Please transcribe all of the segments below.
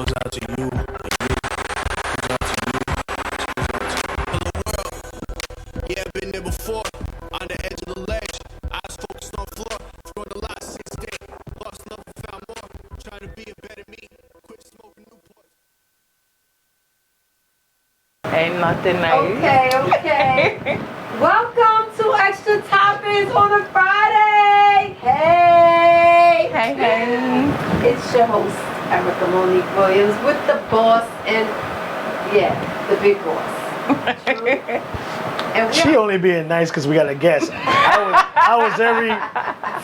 goes out to you. Yeah, I've been there before. On the edge of the ledge. Eyes focused on floor. Through the last 6 days. Lost love and found more. Trying to be a better me. Quit smoking Newports. Ain't nothing nice. Okay. Welcome to Extra Toppings on a Friday. Hey. It's your host, Erica Monique Williams, with the boss and, the big boss. And She only being nice because we got a guest. I was every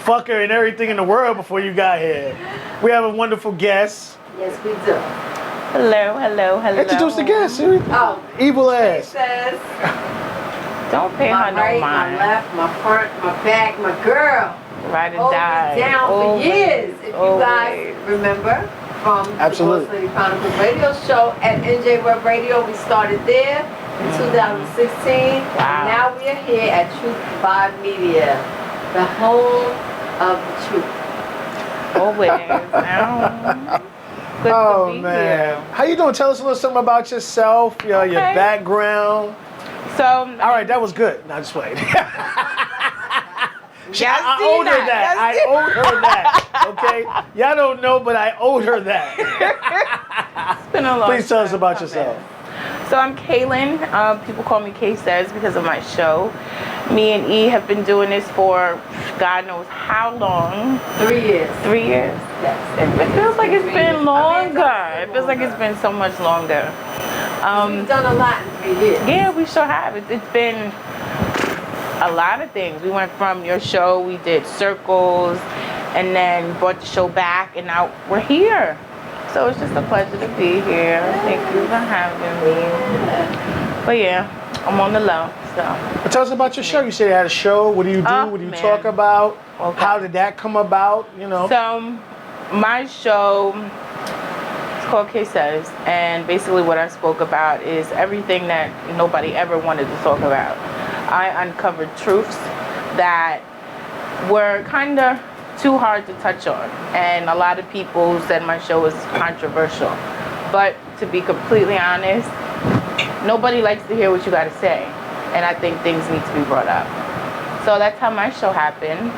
fucker and everything in the world before you got here. We have a wonderful guest. Yes, we do. Hello. Introduce the guest. Oh, Evil it ass. says Don't pay my her right, no my mind. left, my front, my back, my girl. Ride or Hold die. me down Always. for years. If you guys Always. remember from Absolutely. the Boss Lady Chronicles radio show at NJ Web Radio, we started there in 2016. Wow. And now we are here at Truth Vibe Media, the home of the truth. Always. Good Oh to be man, here. how you doing? Tell us a little something about yourself, your Okay. background. So, All right, that was good. Not just playing. I owed her that. I owed her that. Okay, y'all don't know, but I owed her that. It's been a long Please tell us time about coming. yourself. So I'm Kaylin. People call me K Says because of my show. Me and E have been doing this for God knows how long. 3 years. 3 years. Yes. It feels like it's been I mean, longer. It feels like it's been so much longer. We've done a lot in 3 years. Yeah, we sure have. It's been a lot of things. We went from your show, we did circles, and then brought the show back, and now we're here. So it's just a pleasure to be here. Thank you for having me. But yeah, I'm on the low, so. But tell us about your show. You said you had a show. What do you do? Oh, What do you man. talk about? Okay. How did that come about? You know. So my show is called K Says, and basically what I spoke about is everything that nobody ever wanted to talk about. I uncovered truths that were kind of too hard to touch on, and a lot of people said my show was controversial. But to be completely honest, nobody likes to hear what you got to say, and I think things need to be brought up. So that's how my show happened.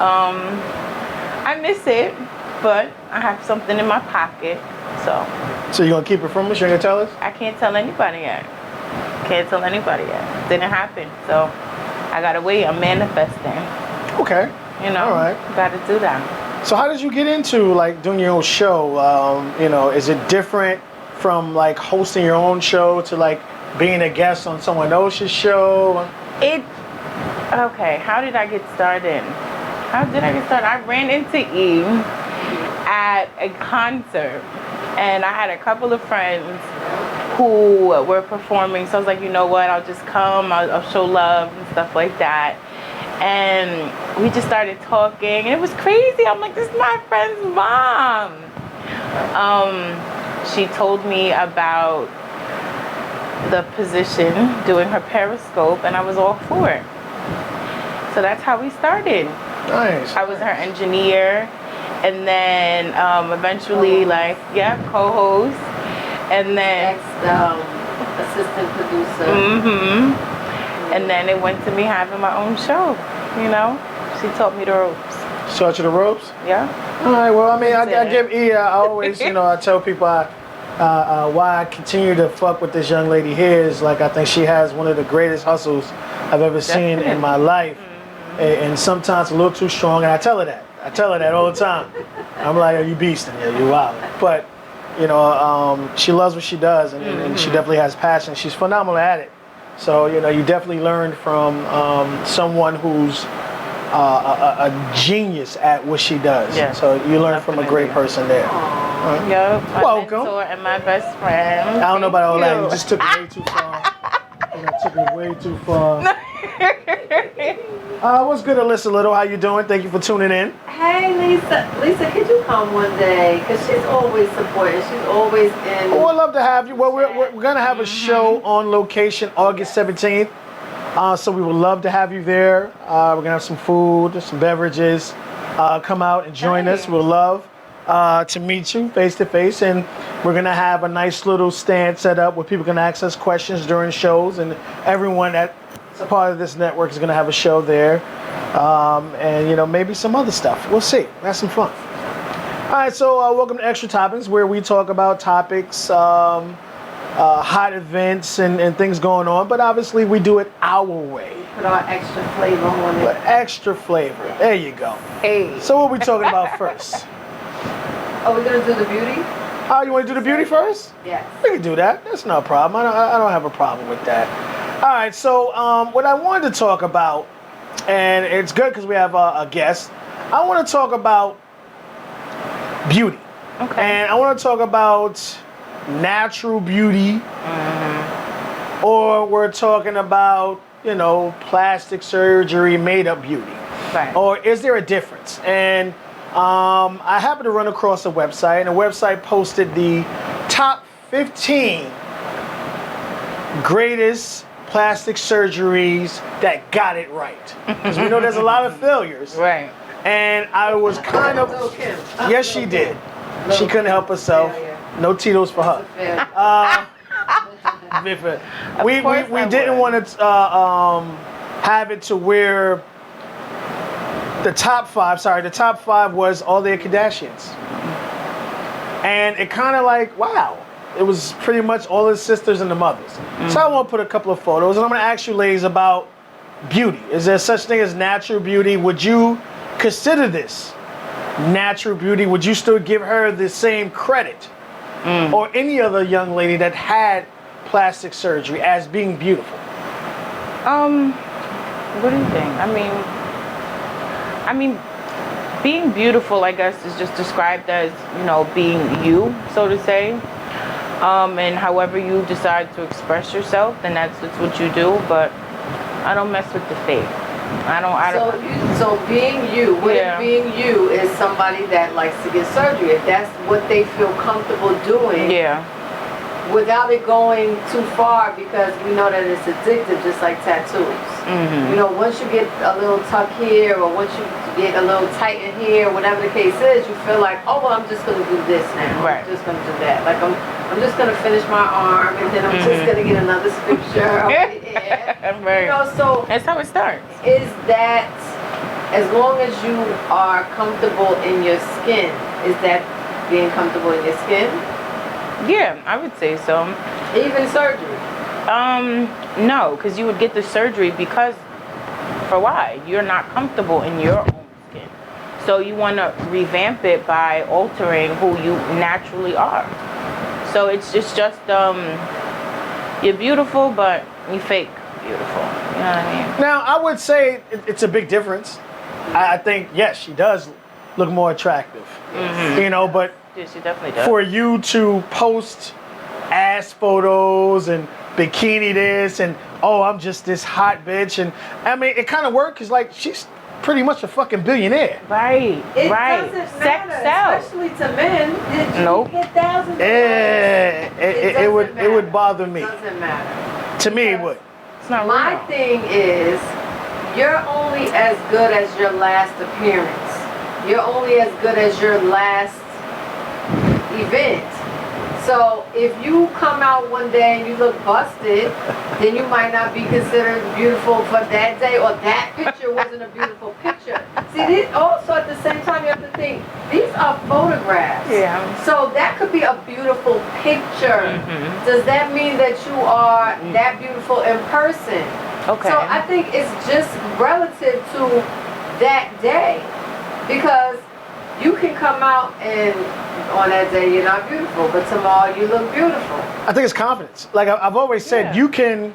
I miss it, but I have something in my pocket, so So you gonna keep it from us? You ain't gonna tell us? I can't tell anybody yet. Didn't happen, so I gotta wait. I'm manifesting. Okay. You know, All right. gotta do that. So how did you get into like doing your own show? You know, is it different from like hosting your own show to like being a guest on someone else's show? Okay, how did I get started? I ran into E at a concert, and I had a couple of friends who were performing, so I was like, you know what, I'll just come, I'll show love and stuff like that. And we just started talking, and it was crazy. I'm like, this is my friend's mom. She told me about the position, doing her Periscope, and I was all for it. So that's how we started. Nice. I was her engineer, and then eventually, co-host, and then Assistant producer. and then it went to me having my own show. You know, she taught me the ropes. Start you the ropes? Yeah. All right, well, I mean, I Yeah. give E, I always, you know, I tell people why I continue to fuck with this young lady here is like, I think she has one of the greatest hustles I've ever seen in my life. And sometimes a little too strong, and I tell her that. All the time. I'm like, are you beasting? Yeah, you wild. But, you know, she loves what she does, and she definitely has passion. She's phenomenal at it. So, you know, you definitely learned from someone who's a genius at what she does. Yeah, So you learn from a great person there. Yep. My Welcome. mentor and my best friend. I don't know about all that. You Thank just took it way too far. You know, took it way too far. What's good, Alyssa Little? How you doing? Thank you for tuning in. Hey, Lisa. Lisa, could you come one day? Because she's always supporting. She's always in. Oh, I'd love to have you. Well, we're going to have a show on location August 17th. So we would love to have you there. We're going to have some food, some beverages. Come out and join us. We'll love. to meet you face to face, and we're gonna have a nice little stand set up where people can ask us questions during shows, and everyone that's a part of this network is gonna have a show there, and you know, maybe some other stuff. We'll see. Have some fun. All right, so welcome to Extra Topics, where we talk about topics, hot events, and things going on. But obviously, we do it our way. Put our extra flavor on it. But extra flavor. There you go. Hey. So what are we talking about first? Oh, we're gonna do the beauty? Oh, you want to do the beauty first? Yes. We can do that. That's no problem. I don't have a problem with that. All right. So what I wanted to talk about, and it's good because we have a guest. I want to talk about beauty. Okay. And I want to talk about natural beauty, or we're talking about, you know, plastic surgery, made up beauty. Right. Or is there a difference? And I happened to run across a website, and the website posted the top 15 greatest plastic surgeries that got it right. Because we know there's a lot of failures. Right. And I was kind of, yes, she did. She couldn't help herself. No Tito's for her. We didn't want to have it to where the top five was all the Kardashians. And it kind of like, wow, it was pretty much all the sisters and the mothers. So I want to put a couple of photos, and I'm going to ask you ladies about beauty. Is there such thing as natural beauty? Would you consider this natural beauty? Would you still give her the same credit? Or any other young lady that had plastic surgery as being beautiful? What do you think? I mean, being beautiful, I guess, is just described as, you know, being you, so to say. And however you decide to express yourself, then that's what you do. But I don't mess with the fake. I don't. So being you, what if being you is somebody that likes to get surgery? If that's what they feel comfortable doing, without it going too far, because we know that it's addictive, just like tattoos. You know, once you get a little tuck here, or once you get a little tight in here, whatever the case is, you feel like, oh well, I'm just gonna do this now. Right. I'm just gonna do that. Like I'm just gonna finish my arm, and then I'm just gonna get another scripture over here. Right. You know, so that's how it starts. is that, as long as you are comfortable in your skin, is that being comfortable in your skin? Yeah, I would say so. Even surgery? No, because you would get the surgery because, for why? You're not comfortable in your own skin. So you want to revamp it by altering who you naturally are. So it's just you're beautiful, but you fake beautiful. You know what I mean? Now, I would say it's a big difference. I think, yes, she does look more attractive. You know, but Yeah, she definitely does. for you to post ass photos and bikini this and, oh, I'm just this hot bitch. And I mean, it kind of worked because, like, she's pretty much a fucking billionaire. Right, It right. doesn't Sex matter, sells. especially to men. Nope. You get thousands of Yeah, it would bother me. It doesn't matter. To me, it would. It's not My real. thing is, you're only as good as your last appearance. You're only as good as your last event. So if you come out one day and you look busted, then you might not be considered beautiful for that day, or that picture wasn't a beautiful picture. See, this also at the same time you have to think, these are photographs. Yeah. So that could be a beautiful picture. Does that mean that you are that beautiful in person? Okay. So I think it's just relative to that day, because you can come out and on that day you're not beautiful, but tomorrow you look beautiful. I think it's confidence. Like I've always said, you can,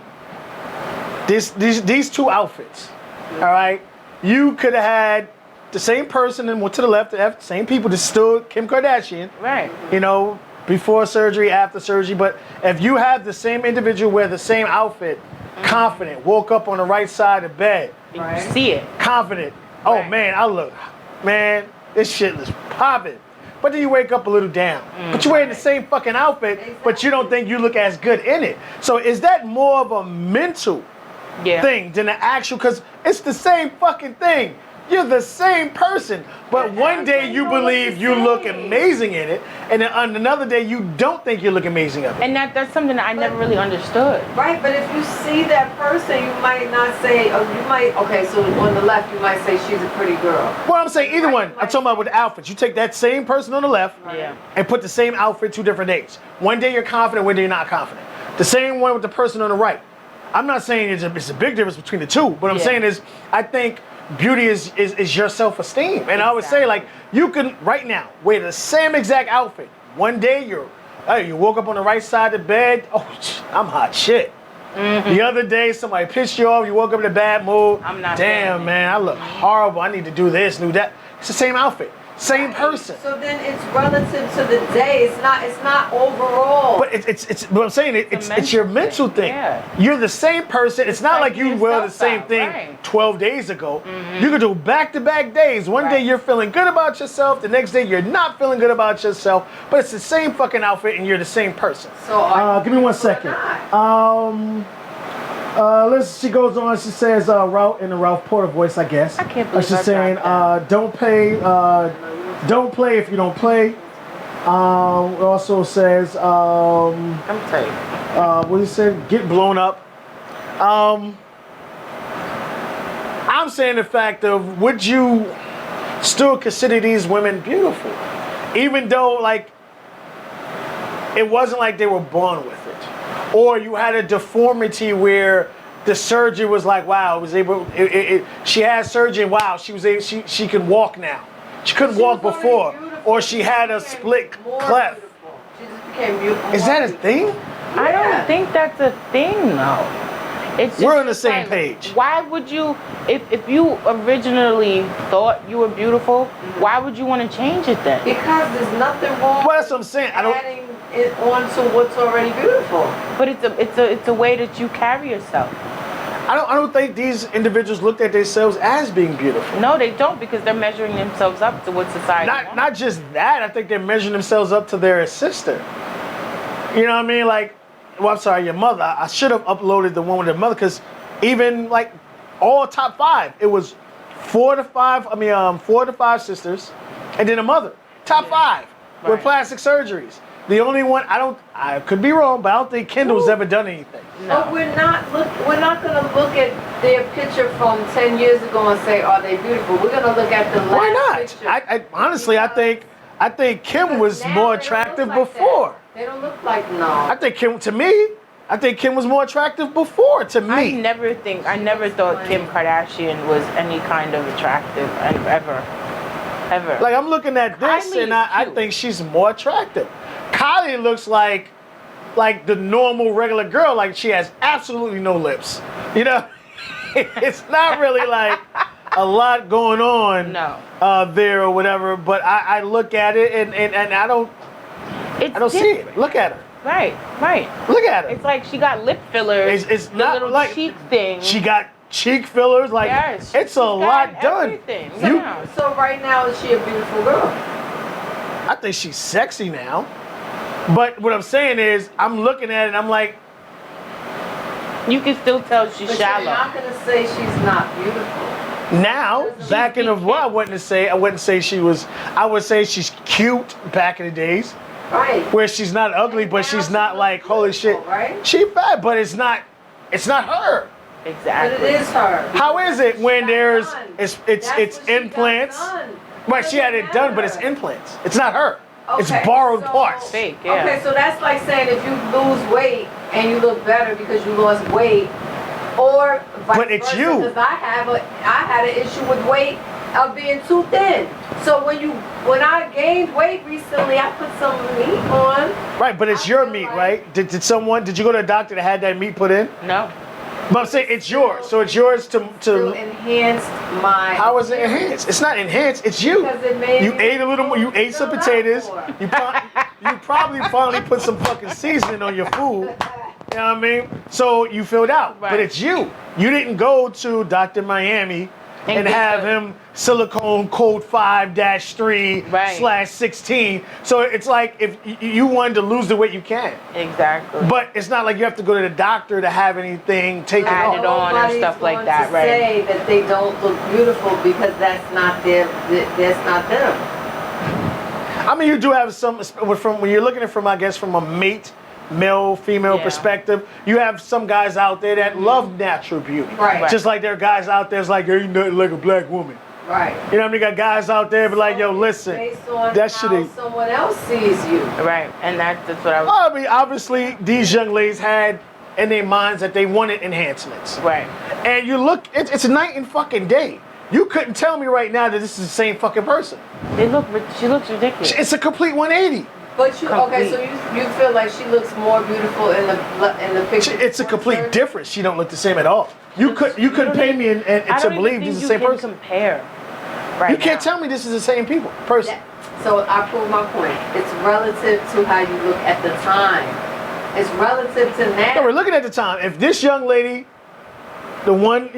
these two outfits, all right? You could have had the same person and went to the left, the same people that stood Kim Kardashian. Right. You know, before surgery, after surgery. But if you have the same individual wear the same outfit, confident, woke up on the right side of bed, You see it. confident. Oh Right. man, this shit is popping. But then you wake up a little down. But you're wearing the same fucking outfit, but you don't think you look as good in it. So is that more of a mental thing than the actual? Because it's the same fucking thing. You're the same person, but one day you believe you look amazing in it, and then on another day you don't think you look amazing in it. And that's something that I never really understood. Right, but if you see that person, you might not say, okay, so on the left, you might say she's a pretty girl. Well, I'm saying either one. I'm talking about with the outfits. You take that same person on the left Yeah. and put the same outfit 2 different days. One day you're confident, one day you're not confident. The same one with the person on the right. I'm not saying it's a big difference between the two. What I'm saying is, I think beauty is your self-esteem. And I would say, like, you can right now wear the same exact outfit. One day you woke up on the right side of the bed. Oh, I'm hot shit. The other day somebody pissed you off. You woke up in a bad mood. I'm not. Damn, man, I look horrible. I need to do this, do that. It's the same outfit, same person. So then it's relative to the day. It's not overall. But it's what I'm saying. It's your mental thing. Yeah. You're the same person. It's not like you finding wear the yourself same out, thing right. 12 days ago. You can do back-to-back days. One day Right. you're feeling good about yourself. The next day you're not feeling good about yourself. But it's the same fucking outfit, and you're the same person. So Give me 1 second. She goes on. She says, Ralph in the Ralph Porter voice, I guess. I can't believe She's I saying, dropped don't play if you don't play. It also says, I'm tight. what he said, get blown up. I'm saying the fact of, would you still consider these women beautiful? Even though, like, it wasn't like they were born with it. Or you had a deformity where the surgeon was like, wow, she had surgery, and wow, she can walk now. She couldn't walk before. Or she had a split cleft. She just became beautiful. Is that a thing? I don't think that's a thing, though. It's just We're on the same like, page. Why would you, if you originally thought you were beautiful, why would you want to change it then? Because there's nothing wrong Well, that's what I'm saying. I don't. adding it on to what's already beautiful. But it's a way that you carry yourself. I don't think these individuals looked at themselves as being beautiful. No, they don't, because they're measuring themselves up to what society wants. Not just that. I think they're measuring themselves up to their sister. You know what I mean? Like, well, I'm sorry, your mother. I should have uploaded the one with your mother, because even like all top 5, it was 4 to 5 sisters, and then a mother. Top 5 with Right. plastic surgeries. The only one I could be wrong, but I don't think Kendall's ever done anything. But we're not gonna look at their picture from 10 years ago and say, are they beautiful? We're gonna look at the last Why not? picture. I honestly, I think Kim was Now more they don't attractive look like before. that. They don't look like no. I think Kim was more attractive before to me. I never thought Kim Kardashian was any kind of attractive, ever. Like, I'm looking at this Kylie and is I cute. think she's more attractive. Kylie looks like the normal regular girl, like she has absolutely no lips. You know, it's not really like a lot going on there or whatever. But I look at it and I don't see it. Look at her. Right. Look at her. It's like she got lip fillers. It's the not little like cheek thing. She got cheek fillers. Like, Yes, it's she's a got lot done. everything. You, Yeah. So right now, is she a beautiful girl? I think she's sexy now. But what I'm saying is, I'm looking at it and I'm like, You can still tell she's But shallow. you're not gonna say she's not beautiful. now, back in the what I wouldn't say she was. I would say she's cute back in the days, Right. where she's not ugly, And but now she's she not looks like, holy shit. beautiful, right? She fat, but it's not her. But Exactly. it is her. How is it when She got there's done. it's That's what she got implants? done. Right, she had it done, but it's Doesn't matter. implants. It's not her. It's Okay, borrowed so- parts. Fake, yeah. Okay, so that's like saying if you lose weight and you look better because you lost weight, or vice But it's versa, you. Because I had an issue with weight of being too thin. So when I gained weight recently, I put some meat on. Right, but it's I your feel meat, like- right? Did you go to a doctor that had that meat put in? No. But I'm saying it's yours, so it's yours To to. enhance my. How is it enhanced? It's not enhanced. It's you. Because it made You me ate a little more. You ate some feel potatoes. that more. You probably finally put some fucking seasoning on your food. You know what I mean? So you filled out, but Right. it's you. You didn't go to Dr. Miami and get have the- him silicone code 5-3/16. So it's like if you wanted to lose the weight, you can. Exactly. But it's not like you have to go to the doctor to have anything taken Added off. on and stuff like Nobody's that, going to right? say that they don't look beautiful because that's not them. That's not them. I mean, you do have some from when you're looking at it from, I guess, from a male, female Yeah. perspective. You have some guys out there that love natural beauty, Right. Just like there are guys out there that's like, "You're nothing like a black woman." Right. You know what I mean? You got guys out there be like, "Yo, listen, Based on that shit how ain't." someone else sees you. Right. And that's what I was. I mean, obviously, these young ladies had in their minds that they wanted enhancements. Right. And you look, it's night and fucking day. You couldn't tell me right now that this is the same fucking person. She looks ridiculous. It's a complete 180. But you okay? So Complete. you feel like she looks more beautiful in the picture? It's a complete difference. She don't look the same at all. You couldn't pay me and I to don't believe even this is the think same you can person. compare. Right. You can't now. tell me this is the same person. So I prove my point. It's relative to how you look at the time. It's relative to No, now. we're looking at the time. If this young lady, the one,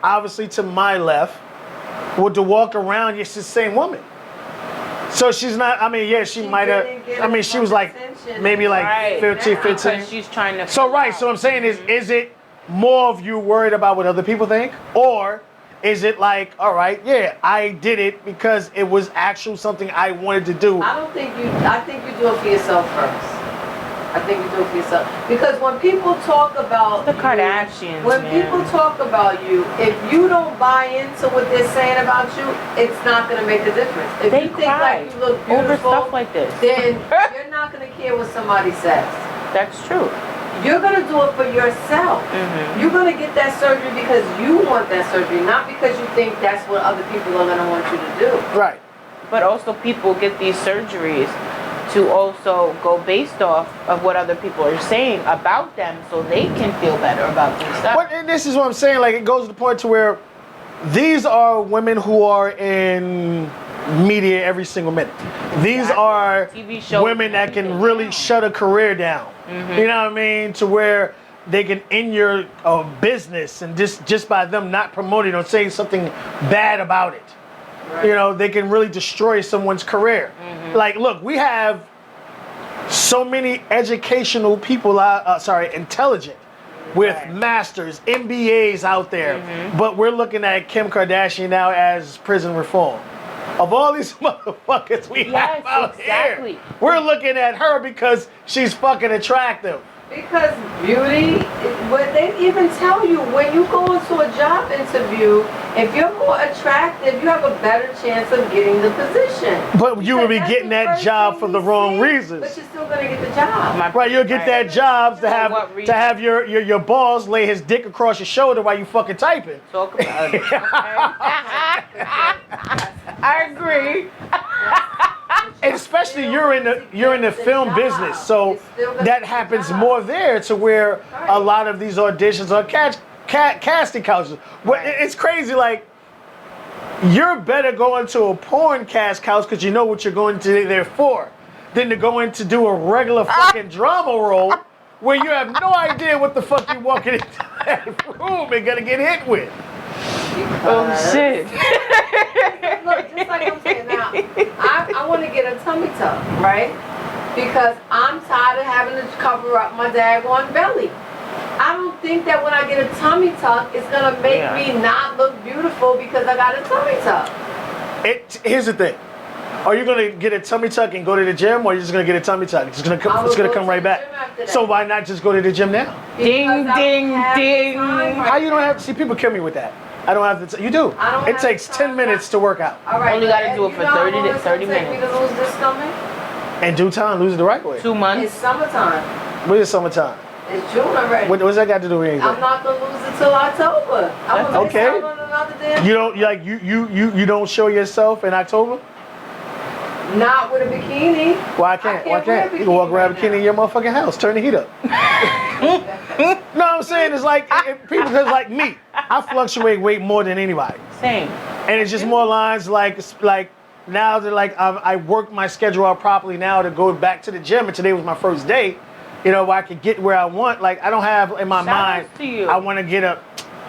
obviously to my left, were to walk around, it's the same woman. So she's not, I mean, yeah, she might have, didn't get I mean, as she was much like, attention maybe like Right. 15, Because 15. she's trying to. So right, so I'm saying is it more of you worried about what other people think? Or is it like, all right, yeah, I did it because it was actual something I wanted to do. I think you do it for yourself first. I think you do it for yourself. Because when people talk about The you, Kardashians, when man. people talk about you, if you don't buy into what they're saying about you, it's not going to make a difference. If They you think cry like you look over beautiful, stuff like this. then you're not going to care what somebody says. That's true. You're going to do it for yourself. Mhm. You're going to get that surgery because you want that surgery, not because you think that's what other people are going to want you to do. Right. But also, people get these surgeries to also go based off of what other people are saying about them, so they can feel better about themselves. But and this is what I'm saying, like it goes to the point to where these are women who are in media every single minute. These Exactly. are TV shows women and that can everything. really shut a career down. You know what I mean? To where they can end your business and just by them not promoting or saying something bad about it. Right. They can really destroy someone's career. Like, look, we have so many educational people intelligent with Right. masters, MBAs out there, but we're looking at Kim Kardashian now as prison reform. Of all these motherfuckers we Yes, have out exactly. here, we're looking at her because she's fucking attractive. Because beauty, what they even tell you when you go into a job interview, if you're more attractive, you have a better chance of getting the position. But you will be Because getting that's the that first job thing for the you wrong see, reasons. But you're still gonna get the job. Right, you'll get that job to For have what reason? your boss lay his dick across your shoulder while you fucking typing. Talk about it. Okay? I agree. And especially you're in the film business, so that happens more there to where a lot of these auditions are casting couches. But it's crazy, like you're better going to a porn cast couch because you know what you're going to there for, than to go in to do a regular fucking drama role where you have no idea what the fuck you're walking into that room and gonna get hit with. Oh shit. Look, just like I'm saying now, I want to get a tummy tuck, right? Because I'm tired of having to cover up my daggone belly. I don't think that when I get a tummy tuck, it's gonna make me not look beautiful because I got a tummy tuck. Here's the thing. Are you gonna get a tummy tuck and go to the gym, or are you just gonna get a tummy tuck? It's gonna come right back. So why not just go to the gym now? Ding, Because I ding, don't have the ding. time right How you don't now. have to see people kill me with that? I don't have to. You do. I don't It have takes the 10 time. minutes to work out. All right, Only gotta but do it you for know how 30 long it's gonna 30 take me to lose this stomach? In due time, lose it the right way. 2 months. It's summertime. When is summertime? It's June already. What's that got to do with anything? I'm not gonna lose it till October. I'm gonna miss Okay. out on another damn. You don't you don't show yourself in October? Not with a bikini. Why can't? Why can't wear a can't? You can walk bikini around right bikini now. in your motherfucking house. Turn the heat up. No, I'm saying it's like people because like me, I fluctuate weight more than anybody, Same. and it's just more lines like now that like I worked my schedule out properly now to go back to the gym, and today was my first day. Where I could get where I want. Like I don't have in my Shout mind. out to you. I want to get a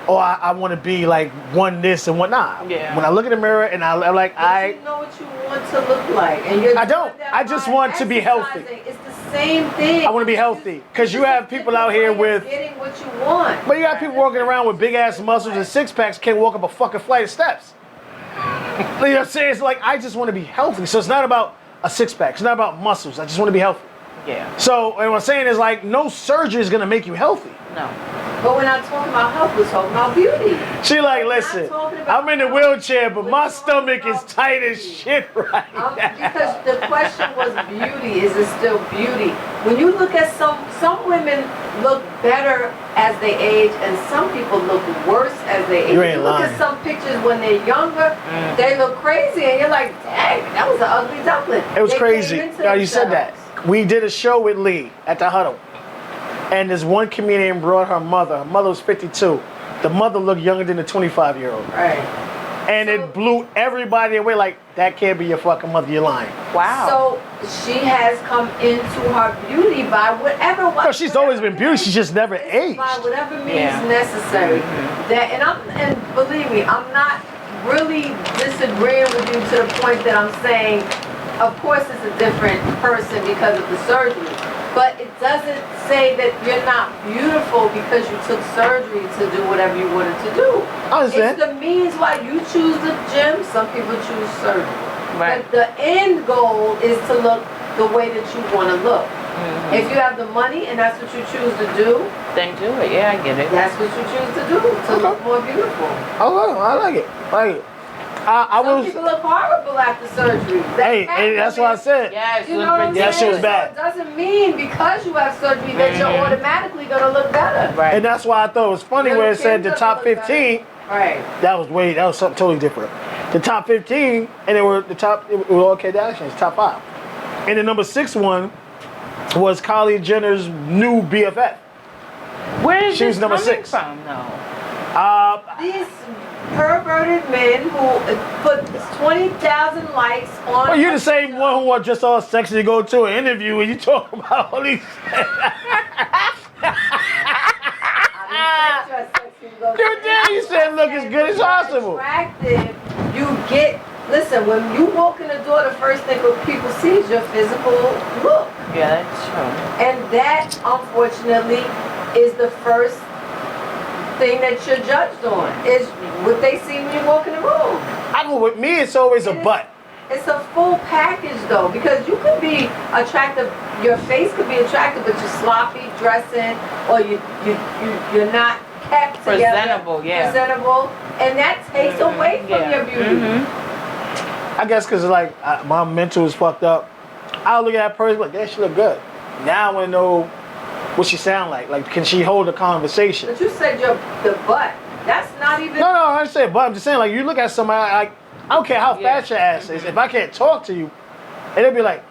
or I want to be like one this and one not. Yeah. When I look in the mirror and I'm like, You know what you want to look like, and you're I don't. doing that I just by want to be healthy. exercising. It's the same thing. I want to be healthy. Because you have people out here with, getting what you want. but you got people walking around with big ass muscles and six packs, can't walk up a fucking flight of steps. You know what I'm saying? It's like, I just want to be healthy. So it's not about a six pack. It's not about muscles. I just want to be healthy. Yeah. So, and what I'm saying is like, no surgery is going to make you healthy. No. But we're not talking about health, we're talking about beauty. She like, listen, I'm in the wheelchair, but my stomach is tight as shit right now. Because the question was beauty. Is it still beauty? When you look at some women look better as they age, and some people look worse as they age. You ain't look lying. at some pictures when they're younger, they look crazy, and you're like, dang, that was an ugly duckling. It was They crazy. came into Now you said that. themselves. We did a show with Lee at the Huddle. And this one comedian brought her mother. Her mother was 52. The mother looked younger than the 25-year-old. Right. And it blew everybody away like, that can't be your fucking mother, you're lying. Wow. So she has come into her beauty by whatever. No, she's always been beautiful, she's just never aged. By whatever means Yeah. necessary. That and believe me, I'm not really disagreeing with you to the point that I'm saying, of course it's a different person because of the surgery. But it doesn't say that you're not beautiful because you took surgery to do whatever you wanted to do. I understand. It's the means why you choose the gym, some people choose surgery. Right. But the end goal is to look the way that you want to look. If you have the money and that's what you choose to do, Then do it. Yeah, I get it. that's what you choose to do, to look more beautiful. I like it. I Some was, people look horrible after surgery. hey, that's what I said. Yes. You know what I'm That saying? shit was bad. So it doesn't mean because you have surgery that you're automatically going to look better. Right. And that's why I thought it was funny Little where it said kids the top look better. 15. Right. That was something totally different. The top 15, and it were all Kardashians, top 5. And the number 6 one was Kylie Jenner's new BFF. Where is She this was number coming 6. from, though? These perverted men who put 20,000 likes on. Well, you're the same one who was just all sexy to go to an interview and you talk about all these. You said look as good as possible. Attractive, you get. Listen, when you walk in the door, the first thing that people see is your physical look, Yeah, that's true. and that, unfortunately, is the first thing that you're judged on. Is what they see when you walk in the room. I know with me, it's always a butt. It's a full package though, because you could be attractive, your face could be attractive, but you're sloppy dressing, or you're not kept together. Presentable, yeah. Presentable, and that takes away from Yeah. your beauty. I guess because like my mental is fucked up. I'll look at that person like, that she look good. Now I want to know what she sound like. Like, can she hold a conversation? But you said the butt. That's not even. No, I understand. But I'm just saying, like, you look at somebody, like, I don't care how fat your ass is. If I can't talk to you, and they'll be like,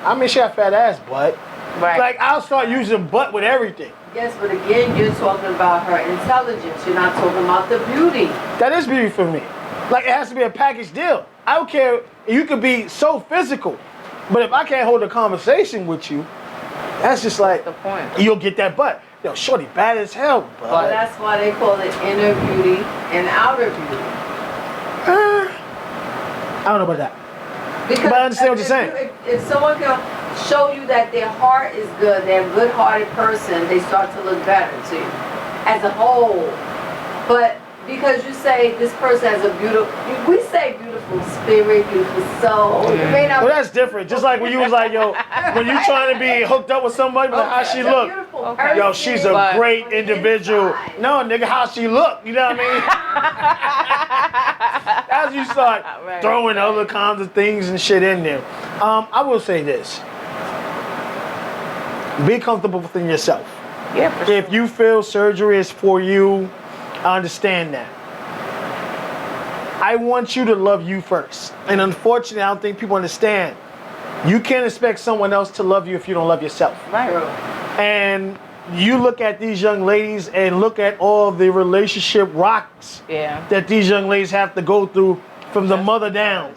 I mean, she got fat ass, butt. Right. Like, I'll start using butt with everything. Yes, but again, you're talking about her intelligence. You're not talking about the beauty. That is beauty for me. Like, it has to be a package deal. I don't care. You could be so physical, but if I can't hold a conversation with you, that's just like, the point. you'll get that butt. Yo, shorty, bad as hell, Well, but that's why they call it inner beauty and outer beauty. I don't know about that. Because But I understand what you're if saying. If someone can show you that their heart is good, they're a good-hearted person, they start to look better to you as a whole. But because you say this person has a beautiful, we say beautiful spirit, beautiful soul. It may not Well, that's different. Just like when you was like, yo, when you trying to be hooked up with somebody, like, how she look? Okay. Yo, she's a But- great individual. No, nigga, how she look? You know what I mean? As you start Right. throwing other kinds of things and shit in there. I will say this. Be comfortable within yourself. Yeah, for sure. If you feel surgery is for you, I understand that. I want you to love you first. And unfortunately, I don't think people understand. You can't expect someone else to love you if you don't love yourself. Right. And you look at these young ladies and look at all the relationship rocks Yeah. that these young ladies have to go through from the mother down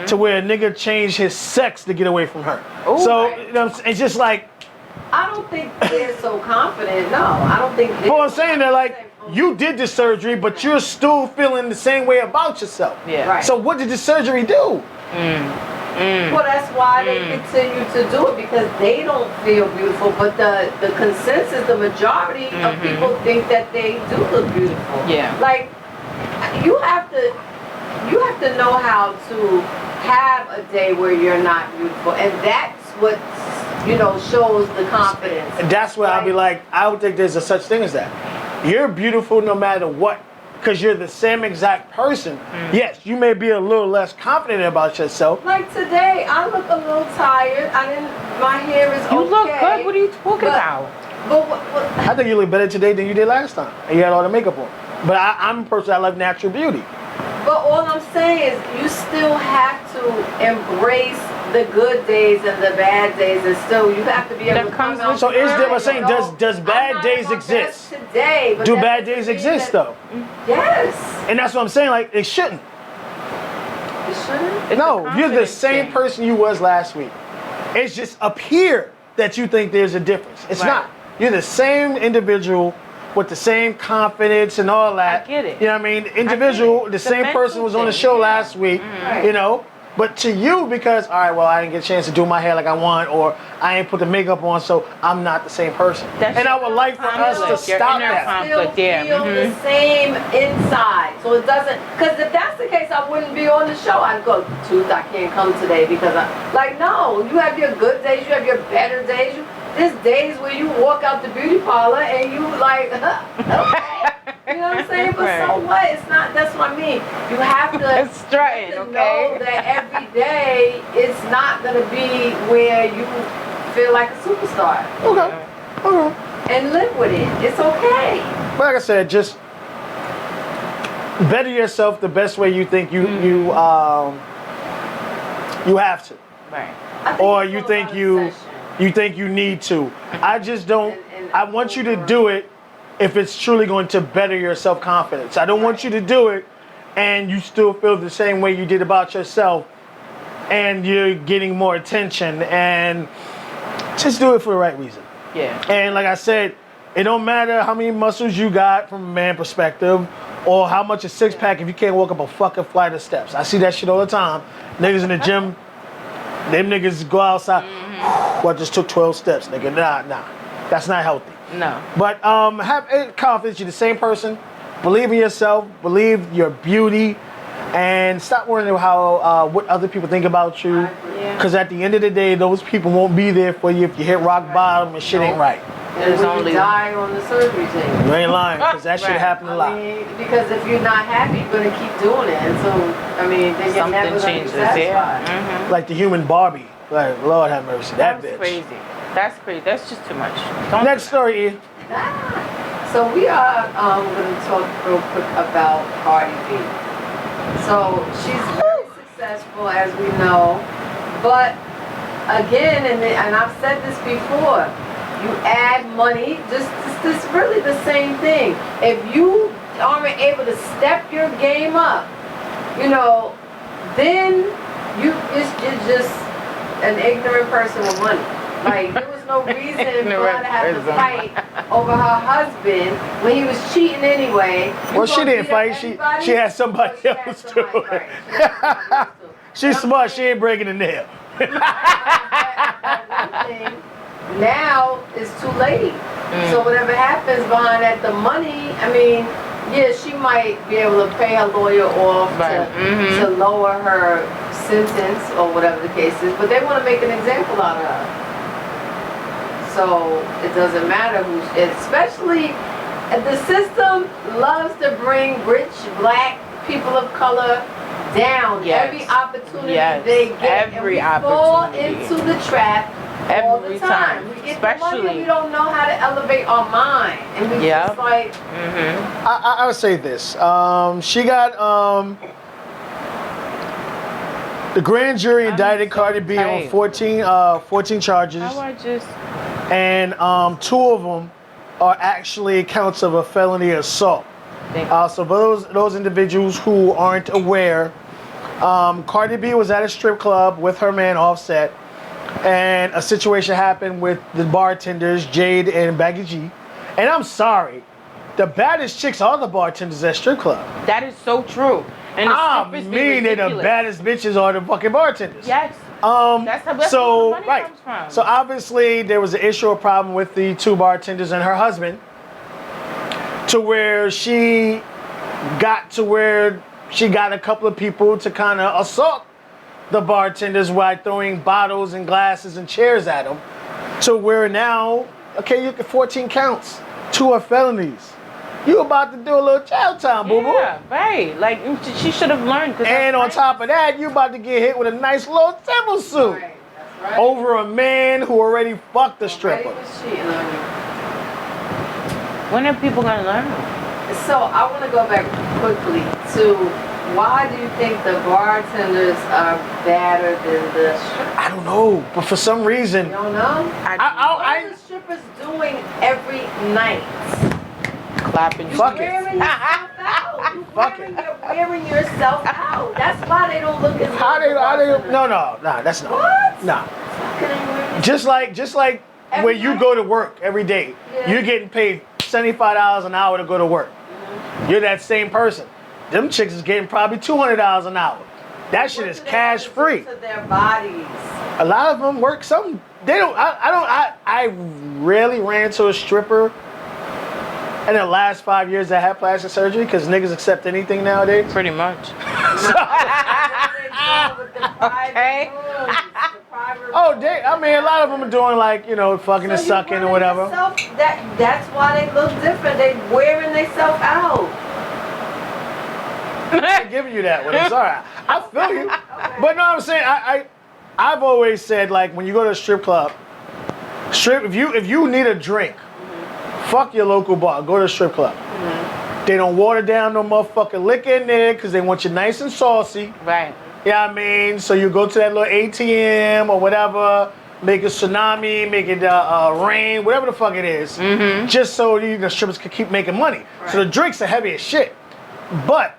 to where a nigga changed his sex to get away from her. Ooh, So right. you know, it's just like, I don't think they're so confident. No, I don't think. well, I'm saying that like, you did the surgery, but you're still feeling the same way about yourself. Yeah. Right. So what did the surgery do? Well, that's why they continue to do it, because they don't feel beautiful. But the consensus, the majority of people think that they do look beautiful. Yeah. Like you have to know how to have a day where you're not beautiful, and that's what shows the confidence. And that's where I'll be like, I don't think there's a such thing as that. You're beautiful no matter what, because you're the same exact person. Yes, you may be a little less confident about yourself. Like today, I look a little tired. My hair is You okay. look good. What are you talking about? But what I think you look better today than you did last time, and you had all the makeup on. But I'm a person, I love natural beauty. But all I'm saying is you still have to embrace the good days and the bad days, and still you have to be able to come out. So is there, I'm saying, and does bad I'm not days at my exist? best today, but Do that bad doesn't days mean exist that- though? Yes. And that's what I'm saying, like, it shouldn't. It shouldn't. It's No, a you're the confidence same thing. person you was last week. It's just up here that you think there's a difference. It's Right. not. You're the same individual with the same confidence and all that. I get it. You know what I mean? Individual, the It's a same mental person was on the thing, show yeah. last week, Right. you know? But to you, because, all right, well, I didn't get a chance to do my hair like I want, or I ain't put the makeup on, so I'm not the same person. That's And I your would like for us to conflict, your stop inner that. conflict. Still Yeah, feel the same inside, so it doesn't. Because if that's the case, I wouldn't be on the show. I'd go, "Truth, I can't come today because no. You have your good days, you have your better days. There's days where you walk out the beauty parlor and you like, okay. You know what I'm saying? But so Right. what? It's not. That's what I mean. You have to. It's strutting, to okay? know that every day it's not gonna be where you feel like a superstar, Okay. Okay. and live with it. It's okay. But like I said, just better yourself the best way you think you have to, Right. I think or it's you all think about you obsession. need to. I just don't. And I want you to do it if it's truly going to better your self confidence. I don't want you to do it and you still feel the same way you did about yourself, and you're getting more attention. And just do it for the right reason. Yeah. And like I said, it don't matter how many muscles you got from a man perspective, or how much a six pack if you can't walk up a fucking flight of steps. I see that shit all the time. Niggas in the gym, them niggas go outside. Well, I just took 12 steps, nigga. Nah. That's not healthy. No. But have confidence. You're the same person. Believe in yourself. Believe your beauty. And stop worrying about how what other people think about you. Yeah. Because at the end of the day, those people won't be there for you if you hit rock bottom and shit ain't right. And There's when only- you die on the surgery table. You ain't lying, because that shit Right. happened a I lot. mean, because if you're not happy, you're gonna keep doing it, and so then you're Something never gonna be changes. satisfied. Yeah. Like the human Barbie. Like, Lord have mercy. That That's bitch. crazy. That's crazy. That's just too much. Don't. Next story, E. So we are going to talk real quick about Cardi B. So she's very successful, as we know, but again, and I've said this before, you add money, just really the same thing. If you aren't able to step your game up, then you're just an ignorant person with money. Like, there was no reason for her to have to fight over her husband when he was cheating anyway. Well, she didn't fight. She had somebody else do it. She's smart. She ain't breaking a nail. Now it's too late. So whatever happens behind that, the money, yeah, she might be able to pay her lawyer off to lower her sentence or whatever the case is, but they want to make an example out of her. So it doesn't matter who, especially the system loves to bring rich black people of color down. Yes. Every opportunity Yes. they get, Every and we fall opportunity. into the trap all the Every time. time. We get the money Especially- and we don't know how to elevate our mind, and we Yep. just like, I would say this. She got the grand jury indicted so Cardi B on tight. 14 charges, How I just. and 2 of them are actually counts of a felony assault. So for those individuals who aren't aware, Cardi B was at a strip club with her man Offset, and a situation happened with the bartenders Jade and Baggy G. And I'm sorry, the baddest chicks are the bartenders at strip club. That is so true. And the I strippers be mean, they're the ridiculous. baddest bitches are the fucking bartenders. Yes. That's where so the money right. comes from. So obviously there was an issue, a problem with the two bartenders and her husband, to where she got a couple of people to kind of assault the bartenders while throwing bottles and glasses and chairs at them. So where now, okay, you get 14 counts, 2 are felonies. You about to do a little jail time, boo boo. Yeah, right. Like she should have learned. And on top of that, you about to get hit with a nice little temple suit Right, that's right. over a man who already fucked the stripper. Already was cheating on you. when are people gonna learn? So I want to go back quickly to why do you think the bartenders are better than the strippers? I don't know, but for some reason, You don't know? What are the strippers doing every night? Clapping. Fuck it. Wearing yourself out. Fuck You're wearing yourself out. That's why they don't look as good. how they, bartenders. no, that's not. What? Nah. How can they wear Just like Every when you night? go to work every day, Yeah. you're getting paid $75 an hour to go to work. You're that same person. Them chicks is getting probably $200 an hour. That shit is cash free. To their bodies. A lot of them work something. They don't. I rarely ran into a stripper in the last 5 years that had plastic surgery because niggas accept anything nowadays. Pretty much. Okay. Oh, I mean, a lot of them are doing like, you know, fucking and sucking or whatever. That's why they look different. They wearing themselves out. I'm giving you that one. I'm sorry. I feel you. But no, I'm saying I've always said, like, when you go to a strip club, if you need a drink, fuck your local bar. Go to a strip club. They don't water down no motherfucking liquor in there because they want you nice and saucy. Right. Yeah, I mean, so you go to that little ATM or whatever, make a tsunami, make it rain, whatever the fuck it is, just so the strippers can keep making money. So the drinks are heavy as shit. But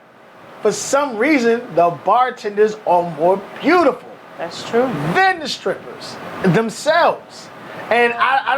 for some reason, the bartenders are more beautiful That's true. than the strippers themselves. And I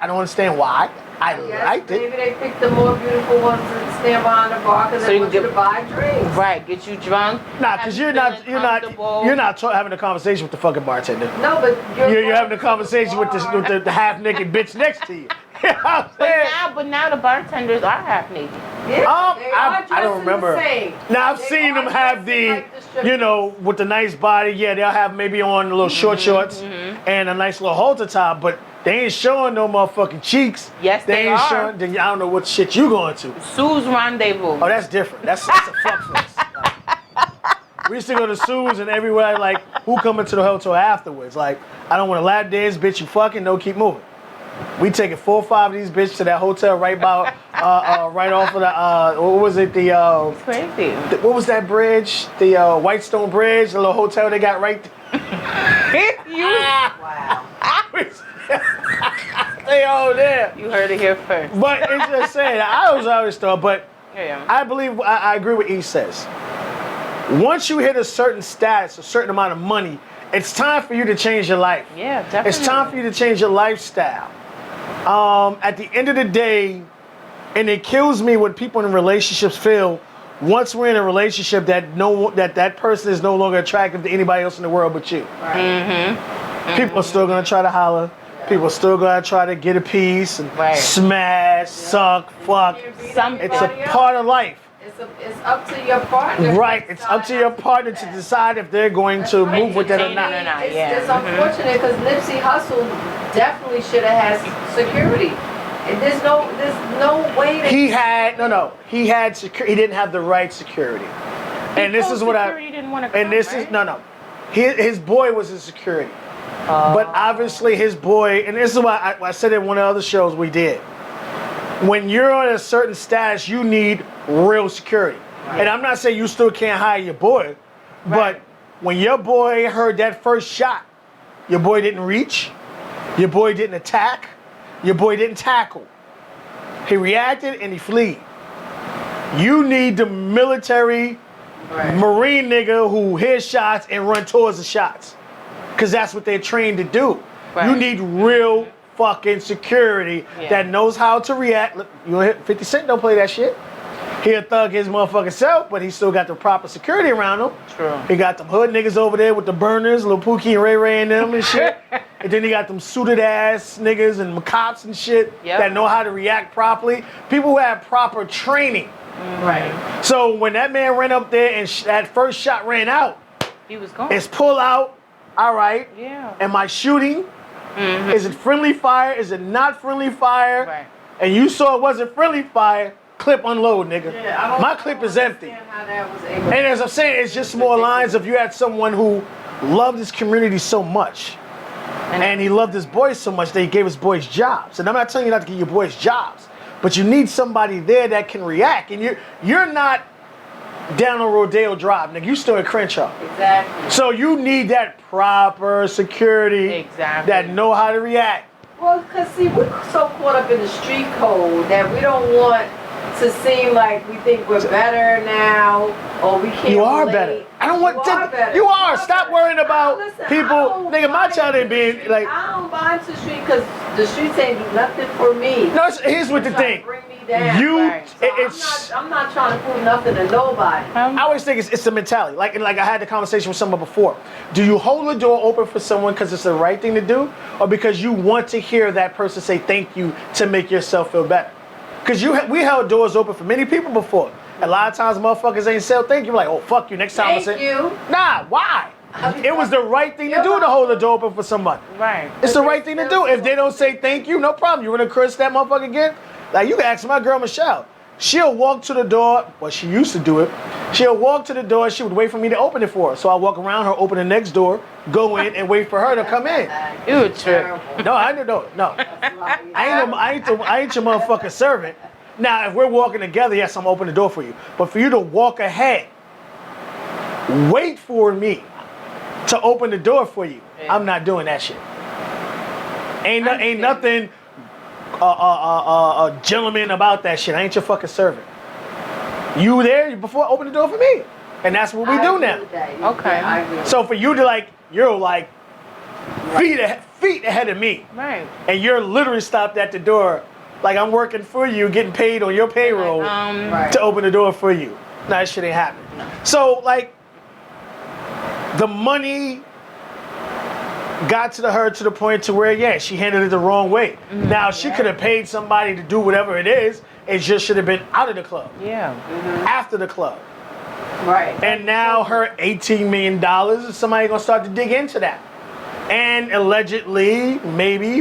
don't understand why. I liked it. Maybe they picked the more beautiful ones to stand behind the bar because So they you want can you to buy drinks. Right. Get you drunk. Nah, because you're not having a conversation with the fucking bartender. No, but You're having a conversation with the half naked bitch next to you. You know what I'm saying? But now the bartenders are half naked. Yeah, they are I dressed don't in the remember. same. Now I've They seen are them have dressed the, like the strippers. you know, with the nice body. Yeah, they'll have maybe on little short shorts and a nice little halter top, but they ain't showing no motherfucking cheeks. Yes, they ain't are. showing. Then I don't know what shit you going to. Sue's Rendezvous. Oh, that's different. That's a fuck fest. We used to go to Sue's and everywhere, like, who coming to the hotel afterwards? Like, I don't want to lap dance, bitch, you fucking, no, keep moving. We taking 4 or 5 of these bitches to that hotel right by, right off of the, what was it, It's crazy. what was that bridge? The Whitestone Bridge, the little hotel they got right Wow. they all there. You heard it here first. But it's just saying, I was always thought, but Yeah. I believe, I agree with E says. Once you hit a certain status, a certain amount of money, it's time for you to change your life. Yeah, definitely. It's time for you to change your lifestyle. At the end of the day, and it kills me when people in relationships feel once we're in a relationship that person is no longer attractive to anybody else in the world but you. People are still gonna try to holler. People are still gonna try to get a piece and Right. smash, suck, fuck. It's a part of life. It's up to your partner. Right, it's up to your partner to decide if they're going to move with that or not. It's unfortunate because Nipsey Hussle definitely should have had security. And there's no way that He had he had security. He didn't have the right security. And this is what Security didn't want to come, and this right? is his boy was his security. But obviously his boy, and this is why I said it in one of the other shows we did. When you're on a certain status, you need real security. And I'm not saying you still can't hire your boy, but when your boy heard that first shot, your boy didn't reach, your boy didn't attack, your boy didn't tackle. He reacted and he fled. You need the military Marine nigga who hears shots and run towards the shots. Because that's what they're trained to do. Right. You need real fucking security that knows how to react. Look, you hit 50 Cent don't play that shit. He'll thug his motherfucking self, but he still got the proper security around him. True. He got them hood niggas over there with the burners, Lil Pookie and Ray Ray and them and shit. And then he got them suited ass niggas and cops and shit that know how to react properly. People who have proper training. Right. So when that man ran up there and that first shot ran out, He was gone. it's pull out. All right. Yeah. Am I shooting? Is it friendly fire? Is it not friendly fire? Right. And you saw it wasn't friendly fire. Clip unload, nigga. Yeah, My clip is empty. How that was able And as I'm saying, it's just more lines of you had someone who loved his community so much. And he loved his boys so much that he gave his boys jobs. And I'm not telling you not to give your boys jobs, but you need somebody there that can react. And you're not down on Rodeo Drive, nigga. You still in Crenshaw. Exactly. So you need that proper security that know how to react. Well, because see, we're so caught up in the street code that we don't want to seem like we think we're better now or we can't. You are relate. better. I don't want You to. are better. You are. Stop worrying about Listen, people. Nigga, my child ain't being like. I don't buy into the street because the streets ain't do nothing for me. No, here's what the Trying to thing. bring me down. You, Right. So it's. I'm not trying to prove nothing to nobody. I always think it's the mentality. Like I had the conversation with someone before. Do you hold the door open for someone because it's the right thing to do, or because you want to hear that person say thank you to make yourself feel better? Because we held doors open for many people before. A lot of times motherfuckers ain't said thank you. Like, oh fuck you. Next time I say. Thank you. Nah, why? It was the right thing to do to hold the door open for somebody. Right. It's the right thing to do. If they don't say thank you, no problem. You want to curse that motherfucker again? Like, you can ask my girl Michelle. She'll walk to the door. Well, she used to do it. She'll walk to the door. She would wait for me to open it for her. So I walk around her, open the next door, go in, and wait for her to come in. You a trip. Terrible. No, I don't. No. I ain't your motherfucking servant. Now, if we're walking together, yes, I'm gonna open the door for you. But for you to walk ahead, wait for me to open the door for you, I'm not doing that shit. Ain't nothing gentleman about that shit. I ain't your fucking servant. You there before open the door for me, and that's what we do now. Okay. I agree. So for you to you're like feet ahead of me, Right. and you're literally stopped at the door, like I'm working for you, getting paid on your payroll Right. to open the door for you. No, that shit ain't happening. So the money got to her to the point to where she handled it the wrong way. Now she could have paid somebody to do whatever it is. It just should have been out of the club. Yeah. After the club. Right. And now her $18 million, somebody gonna start to dig into that. And allegedly, maybe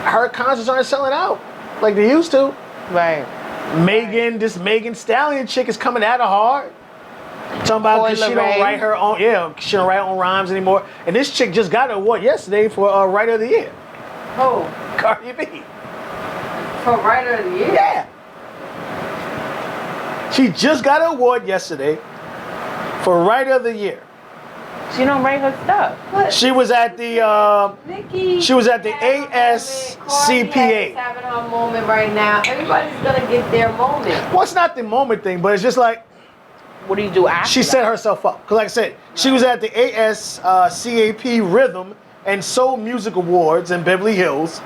her concerts aren't selling out like they used to. Right. This Megan Stallion chick is coming at her hard. Talking about because she don't write her own, she don't write her own rhymes anymore. And this chick just got an award yesterday for Writer of the Year. Who? Cardi B. For Writer of the Year? Yeah. She just got an award yesterday for Writer of the Year. She don't write her stuff. What? She was at the Nicki she was at the had her moment. Cardi ASCPA. is having her moment right now. Everybody's gonna get their moment. Well, it's not the moment thing, but it's just like What do you do after she that? set herself up. Because like I said, she was at the ASCAP Rhythm and Soul Music Awards in Beverly Hills,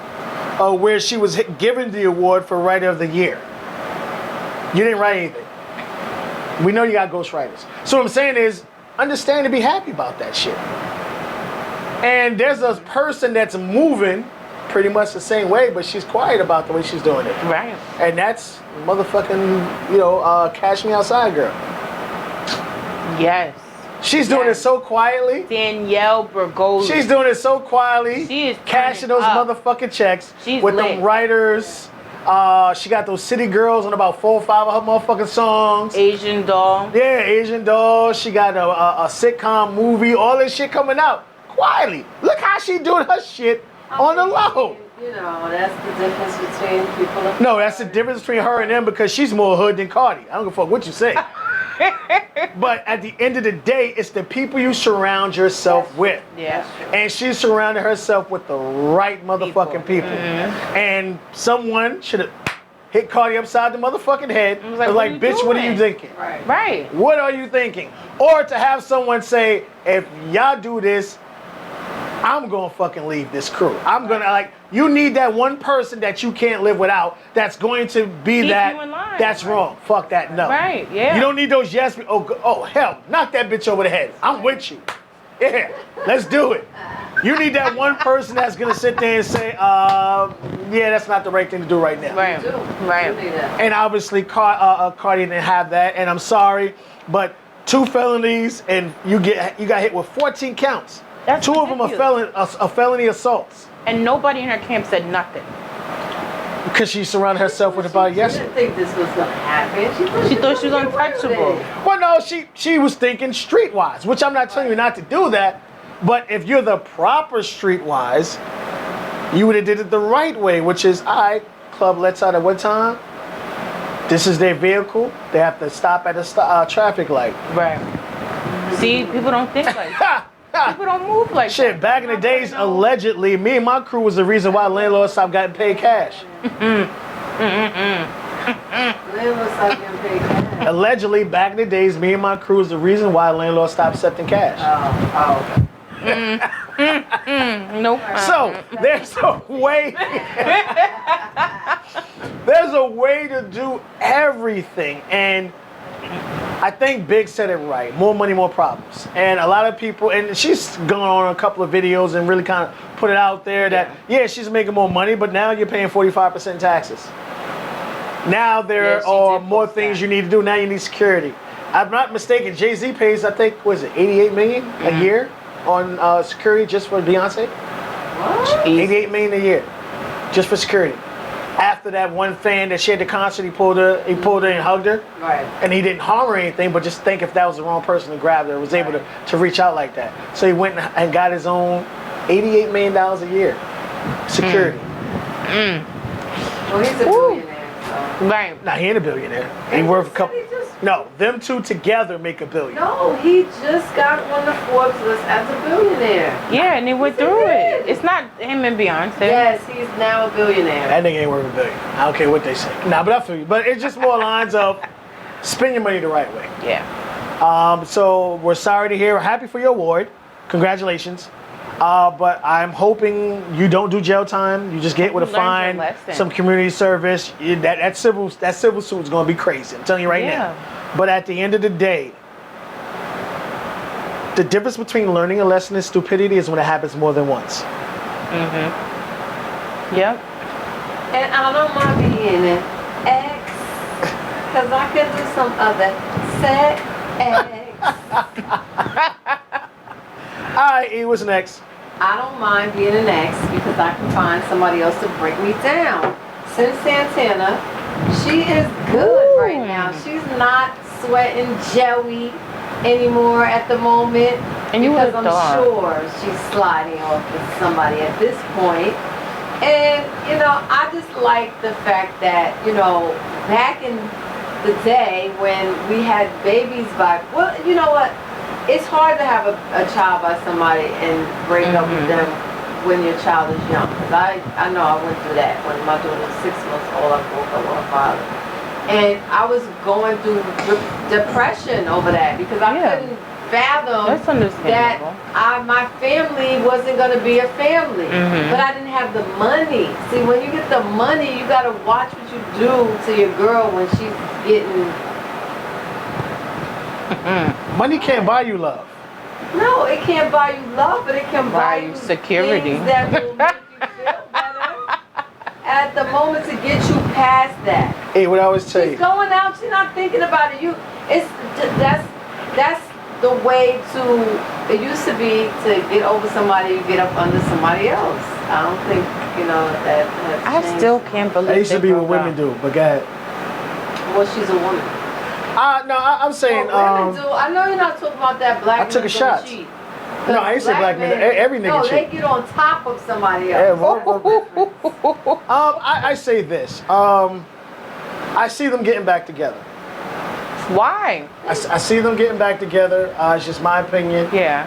where she was given the award for Writer of the Year. You didn't write anything. We know you got ghostwriters. So what I'm saying is, understand and be happy about that shit. And there's a person that's moving pretty much the same way, but she's quiet about the way she's doing it. Right. And that's motherfucking, Cash Me Outside girl. Yes. She's doing it so quietly. Danielle Bergoli. She's doing it so quietly. She is cashing turning those up. motherfucking checks She's with lit. them writers. She got those city girls on about 4 or 5 of her motherfucking songs. Asian doll. Yeah, Asian doll. She got a sitcom movie. All this shit coming out quietly. Look how she doing her shit on the low. That's the difference between people. No, that's the difference between her and them because she's more hood than Cardi. I don't give a fuck what you say. But at the end of the day, it's the people you surround yourself with. Yeah. And she surrounded herself with the right motherfucking people. And someone should have hit Cardi upside the motherfucking head. It was like, what are you bitch, what are you doing?" thinking? Right. Right. What are you thinking? Or to have someone say, if y'all do this, I'm gonna fucking leave this crew. I'm gonna you need that one person that you can't live without. That's going to be Keep that. you in line. That's wrong. Fuck that. No. Right, yeah. You don't need those yes. Oh hell, knock that bitch over the head. I'm with you. Yeah, let's do it. You need that one person that's gonna sit there and say, yeah, that's not the right thing to do right now. Right. Right. And obviously, Cardi didn't have that, and I'm sorry, but 2 felonies, and you got hit with 14 counts. That's 2 of them ridiculous. are felony assaults. And nobody in her camp said nothing. Because she surrounded herself with about yes. She didn't think this was gonna happen. She thought she was untouchable. Well, no, she was thinking streetwise, which I'm not telling you not to do that, but if you're the proper streetwise, you would have did it the right way, which is, all right, club lets out at what time? This is their vehicle. They have to stop at a traffic light. Right. See, people don't think like that. People don't move like that. Shit, back in the days, allegedly, me and my crew was the reason why landlords stopped getting paid cash. Landlords stopped getting paid cash. Allegedly, back in the days, me and my crew was the reason why landlords stopped accepting cash. Nope. So there's a way. There's a way to do everything, and I think Big said it right. More money, more problems. And a lot of people, and she's gone on a couple of videos and really kind of put it out there that she's making more money, but now you're paying 45% taxes. Now there are more things you need to do. Now you need security. I'm not mistaken. Jay-Z pays, I think, was it 88 million a year on security just for Beyonce? What? 88 million a year just for security. After that one fan that she had the concert, he pulled her and hugged her. Right. And he didn't harm her or anything, but just think if that was the wrong person to grab her, was able to reach out like that. So he went and got his own $88 million a year security. Well, he's a billionaire, so. Right. Now he ain't a billionaire. He worth a couple. No, them two together make $1 billion. No, he just got on the Forbes list as a billionaire. Yeah, and they went through it. It's not him and Beyonce. Yes, he's now a billionaire. That nigga ain't worth $1 billion. I don't care what they say. Nah, but I feel you. But it's just more lines of spend your money the right way. Yeah. So we're sorry to hear. We're happy for your award. Congratulations. But I'm hoping you don't do jail time. You just get with a fine, some community service. That civil suit is going to be crazy. I'm telling you right now. But at the end of the day, the difference between learning a lesson and stupidity is when it happens more than once. Yep. And I don't mind being an ex, because I could do some other sex. Alright, E, what's next? I don't mind being an ex because I can find somebody else to break me down. Since Santana, she is good right now. She's not sweating Joey anymore at the moment. And you because would I'm sure she's sliding off with somebody at this point. And, you know, I just like the fact that, you know, back in the day when we had babies by, well, you know what? It's hard to have a child by somebody and break up with them when your child is young. Because I know I went through that when my daughter was 6 months old. I broke up with her father. And I was going through depression over that because I couldn't fathom that my family wasn't going to be a family. But I didn't have the money. See, when you get the money, you got to watch what you do to your girl when she's getting... Money can't buy you love. No, it can't buy you love, but it can buy you security. Things that will make you feel better at the moment to get you past that. Hey, what I always tell you. She's going out, she's not thinking about it. That's the way it used to be to get over somebody, you get up under somebody else. I don't think, you know, that has changed. I still can't believe that used to be what women do, but go ahead. Well, she's a woman. No, I'm saying. Well, women do. I know you're not talking about that black. I took a shot. Cheat. No, I ain't say black men. Every nigga cheat. No, they get on top of somebody else. I say this. I see them getting back together. Why? I see them getting back together. It's just my opinion. Yeah.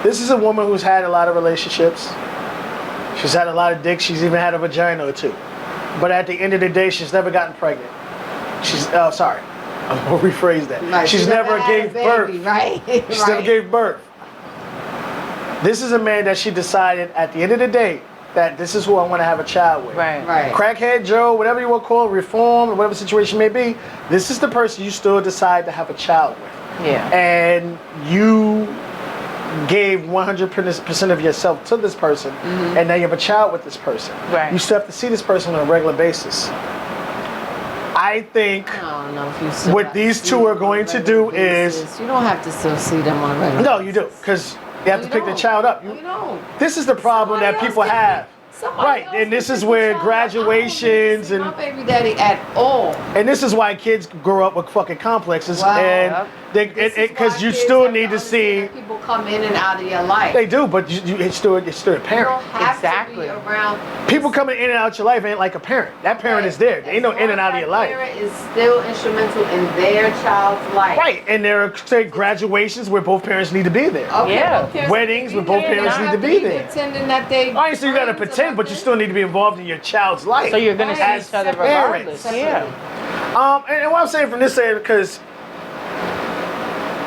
This is a woman who's had a lot of relationships. She's had a lot of dicks. She's even had a vagina or two. But at the end of the day, she's never gotten pregnant. Sorry. I'm going to rephrase that. Right, she's never gave birth. Right? She never gave birth. This is a man that she decided at the end of the day that this is who I want to have a child with. Right. Right. Crackhead Joe, whatever you want to call it, reform, or whatever the situation may be, this is the person you still decide to have a child with. Yeah. And you gave 100% of yourself to this person, and now you have a child with this person. Right. You still have to see this person on a regular basis. I think I don't know if you still what have these to two see are them going on a to regular do is- basis. You don't have to still see them on a regular no, you do, because you have to pick the child up. You don't. This is the problem that Somebody people else can have. Somebody Right, else and this can is pick where the child up. I don't need to graduations see and my baby daddy at all. and this is why kids grow up with fucking complexes, Wow. and This is because why you kids still have need to understand see. that people come in and out of your life. They do, but it's still a You parent. don't have Exactly. to be around. People coming in and out your life ain't like a parent. That parent is there. There ain't no in and out of your life. Parent is still instrumental in their child's life. Right, and there are say, graduations where both parents need to be there. Okay, Yeah. both parents Weddings need where to both be there. parents They need don't to have be there. Pretending that they. Obviously, you gotta friends or pretend, but you nothing. still need to be involved in your child's life. So you're gonna see Right. each other Parents. regardless. Yeah. And what I'm saying from this side, because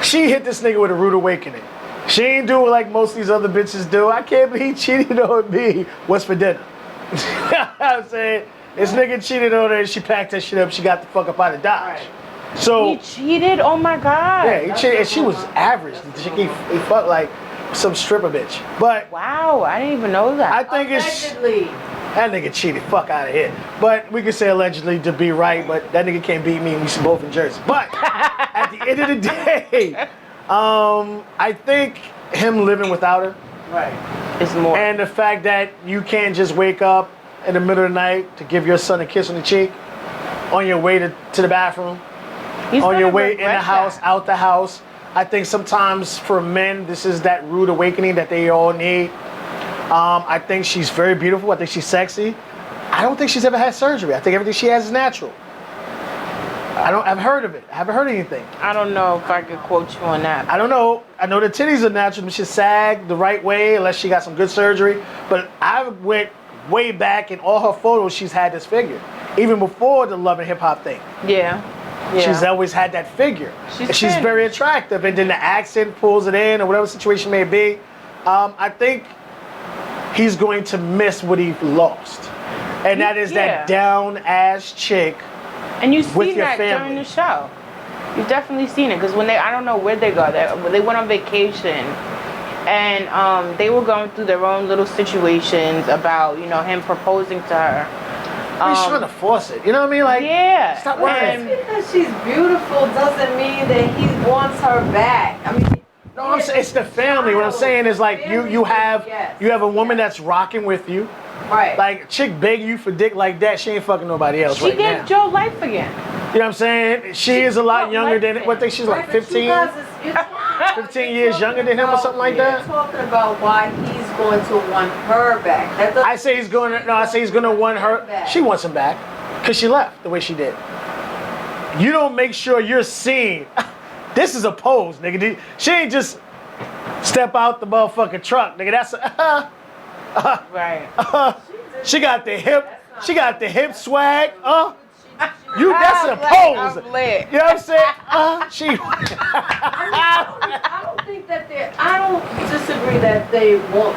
she hit this nigga with a rude awakening. She ain't do it like most of these other bitches do. I can't believe he cheated on me. What's for dinner? You know what I'm saying? This nigga cheated on her and she packed that shit up. She got the fuck up out of Dodge. So, He cheated. Oh my God. yeah, he cheated. And she was average. He fucked like some stripper bitch. But Wow, I didn't even know that. I think it's... Allegedly. That nigga cheated, fuck out of here. But we could say allegedly to be right, but that nigga can't beat me and we both in Jersey. But at the end of the day, I think him living without her It's more. and the fact that you can't just wake up in the middle of the night to give your son a kiss on the cheek on your way to the bathroom, He's on gonna your way in the regret house, that. out the house. I think sometimes for men, this is that rude awakening that they all need. I think she's very beautiful. I think she's sexy. I don't think she's ever had surgery. I think everything she has is natural. I've heard of it. I haven't heard anything. I don't know if I could quote you on that. I don't know. I know the titties are natural, but she sag the right way unless she got some good surgery. But I went way back in all her photos, she's had this figure. Even before the Love and Hip Hop thing. Yeah. Yeah. She's always had that figure. And she's thin. very attractive. And then the accent pulls it in or whatever the situation may be. I think he's going to miss what he lost. And that is that down-ass chick. And you with seen your that family. during the show. You've definitely seen it because when I don't know where they go. They went on vacation, and they were going through their own little situations about him proposing to her. He's trying to force it. You know what I mean? Like, Yeah. stop worrying. And- Because she's beautiful doesn't mean that he wants her back. I mean, No, I'm saying it's the family. What I'm saying is like you have a woman that's rocking with you. right. Like a chick begging you for dick like that, she ain't fucking nobody else She right gave now. Joe life again. You know what I'm saying? She is a lot younger than what I think she's like 15. 15 years younger than him or something like that? You're talking about why he's going to want her back. That doesn't I say he's going to. No, I say he's going to want her. She wants him back because she left the way she did. You don't make sure you're seen. This is a pose, nigga. She ain't just step out the motherfucking truck, nigga. That's Right. she got the hip. She got the hip swag. That's a pose. I'm lit. You know what I'm saying? She. I don't think that I don't disagree that they won't.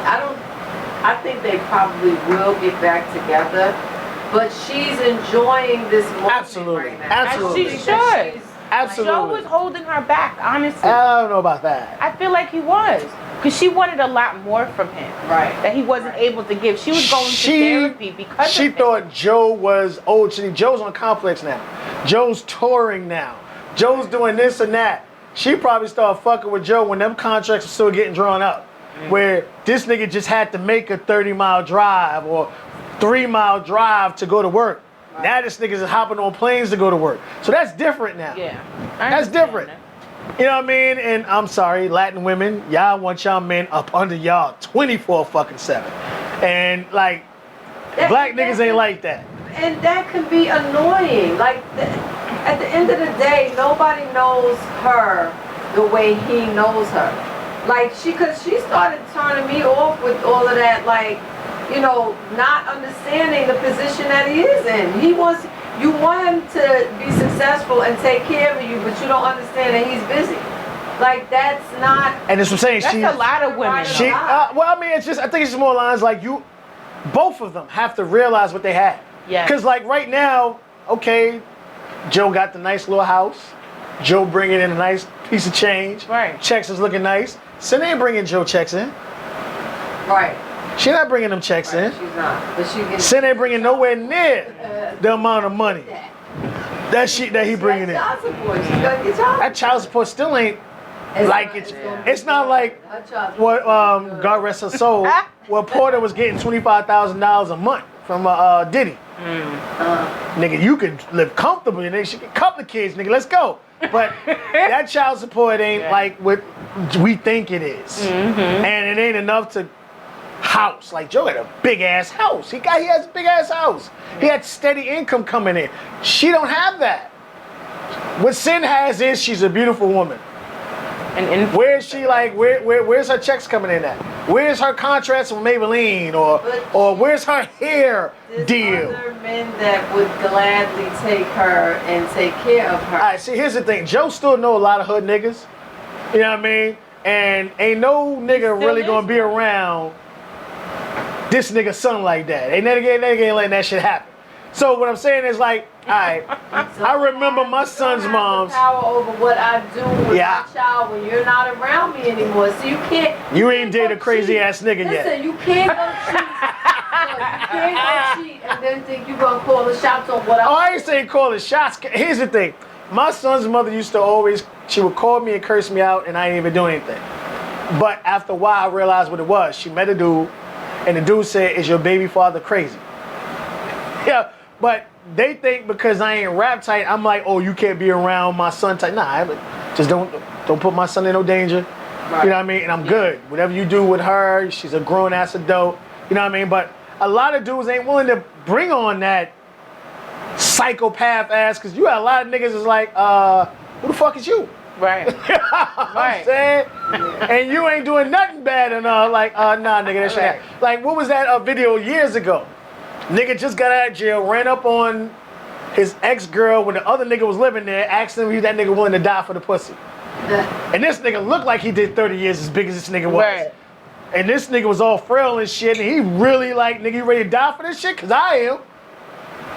I think they probably will get back together. But she's enjoying this moment Absolutely. right now. Absolutely. As she should. Absolutely. Joe was holding her back, honestly. I don't know about that. I feel like he was. Because she wanted a lot more from him. Right. That he wasn't able to give. She was going to therapy because She of him. thought Joe was old. Joe's on Complex now. Joe's touring now. Joe's doing this and that. She probably started fucking with Joe when them contracts were still getting drawn up. Where this nigga just had to make a 30-mile drive or 3-mile drive to go to work. Right. Now this nigga's hopping on planes to go to work. So that's different now. Yeah. That's different. You know what I mean? And I'm sorry, Latin women, y'all want y'all men up under y'all 24/7. And like, black niggas ain't like that. And that can be annoying. Like, at the end of the day, nobody knows her the way he knows her. Like, cause she started turning me off with all of that, like, not understanding the position that he is in. You want him to be successful and take care of you, but you don't understand that he's busy. Like, that's not. And that's what I'm saying. That's a lot of women. She, well, I mean, it's just, I think it's just more lines like both of them have to realize what they had. Yeah. Because like right now, okay, Joe got the nice little house. Joe bringing in a nice piece of change. Right. Checks is looking nice. Sin ain't bringing Joe checks in. Right. She not bringing them checks in. She's not. But she gets. Sin ain't bringing nowhere near the amount of money that he bringing in. Child support. She's gonna get child. That child support still ain't like it. It's not like what God rest her soul. Well, Porter was getting $25,000 a month from Diddy. Nigga, you could live comfortably. Nigga, she get a couple of kids. Nigga, let's go. But that child support ain't like what we think it is, and it ain't enough to house. Like Joe had a big ass house. He has a big ass house. He had steady income coming in. She don't have that. What Sin has is she's a beautiful woman. And Where's she like? Where's her checks coming in at? Where's her contracts with Maybelline or where's her hair deal? Other men that would gladly take her and take care of her. All right, see, here's the thing. Joe still know a lot of hood niggas. You know what I mean? And ain't no nigga really gonna be around this nigga son like that. Ain't letting that shit happen. So what I'm saying is like, all right, I remember my son's mom's. Power over what I do with Yeah. my child when you're not around me anymore. So you can't. You ain't can't date a go crazy cheat. ass nigga yet. Listen, you can't go cheat. Look, you can't go cheat and then think you're gonna call the shots on what Oh, I. I ain't saying call the shots. Here's the thing. My son's mother used to always, she would call me and curse me out and I didn't even do anything. But after a while, I realized what it was. She met a dude and the dude said, "Is your baby father crazy?" Yeah, but they think because I ain't rap tight, I'm like, oh, you can't be around my son tight. Nah, just don't put my son in no danger. Right. You know what I mean? And I'm good. Whatever you do with her, she's a grown ass adult. You know what I mean? But a lot of dudes ain't willing to bring on that psychopath ass, because you got a lot of niggas is like, who the fuck is you? right. You know what I'm saying? And you ain't doing nothing bad enough. Like, nah, nigga, that shit. Right. Like, what was that video years ago? Nigga just got out of jail, ran up on his ex-girl when the other nigga was living there, asked him if that nigga willing to die for the pussy. And this nigga looked like he did 30 years as big as this nigga was. Right. And this nigga was all frail and shit, and he really like, nigga, you ready to die for this shit? Cause I am.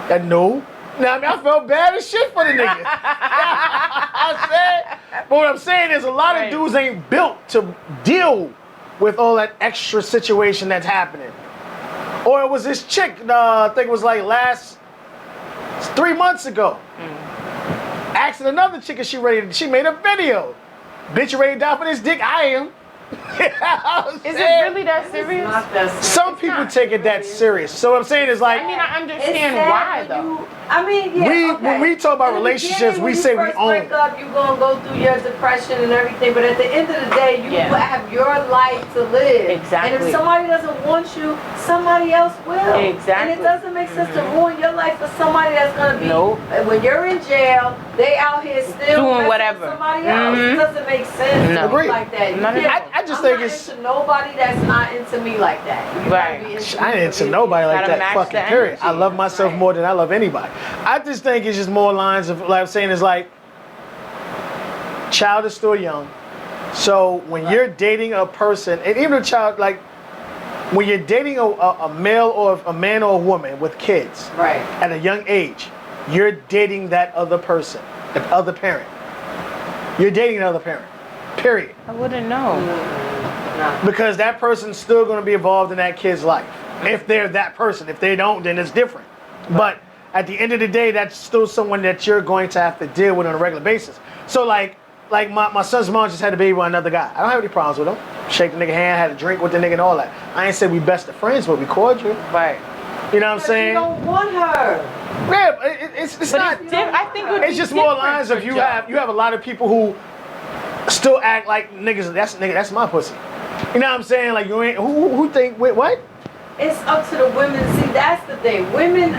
That no. Now, I mean, I felt bad as shit for the nigga. I'm saying, but what I'm saying is a lot of dudes ain't built to deal with all that extra situation that's happening. Or it was this chick, I think it was like 3 months ago. Asking another chick if she made a video. Bitch, you ready to die for this dick? I am. Is it really that serious? Not that serious. Some people take it that serious. So what I'm saying is like, I mean, I It's understand sad why when though. you- I mean, yeah, when we talk about In the relationships, beginning, we when say you we first own. break up, you're gonna go through your depression and everything, but at the end of the day, you Yeah. have your life to live. Exactly. And if somebody doesn't want you, somebody else will. Exactly. And it doesn't make sense to ruin your life for somebody that's gonna be. Nope. When you're in jail, they out here still Doing messing with whatever. Somebody else. It doesn't make sense. No. to be like that. You None of can't- I just I'm think not it's- into nobody that's not into me like that. You gotta Right. be into I me ain't for into me. nobody like Gotta that. match Fucking the period. I energy. love myself Right. more than I love anybody. I just think it's just more lines of like I'm saying is like, child is still young. So when you're dating a person, and even a child, like when you're dating a male or a man or a woman with kids Right. at a young age, you're dating that other person, that other parent. You're dating another parent. Period. I wouldn't know. No. Because that person's still going to be involved in that kid's life. If they're that person. If they don't, then it's different. But at the end of the day, that's still someone that you're going to have to deal with on a regular basis. So like my son's mom just had a baby with another guy. I don't have any problems with him. Shake the nigga hand, had a drink with the nigga and all that. I ain't said we best of friends, but we cordial. Right. You know what I'm But saying? you don't want her. Yeah, but it's But not. I think it would It's be just more different lines for of you Joe. have a lot of people who still act like niggas. That's my pussy. You know what I'm saying? Like you ain't who think wait what? It's up to the women. See, that's the thing. Women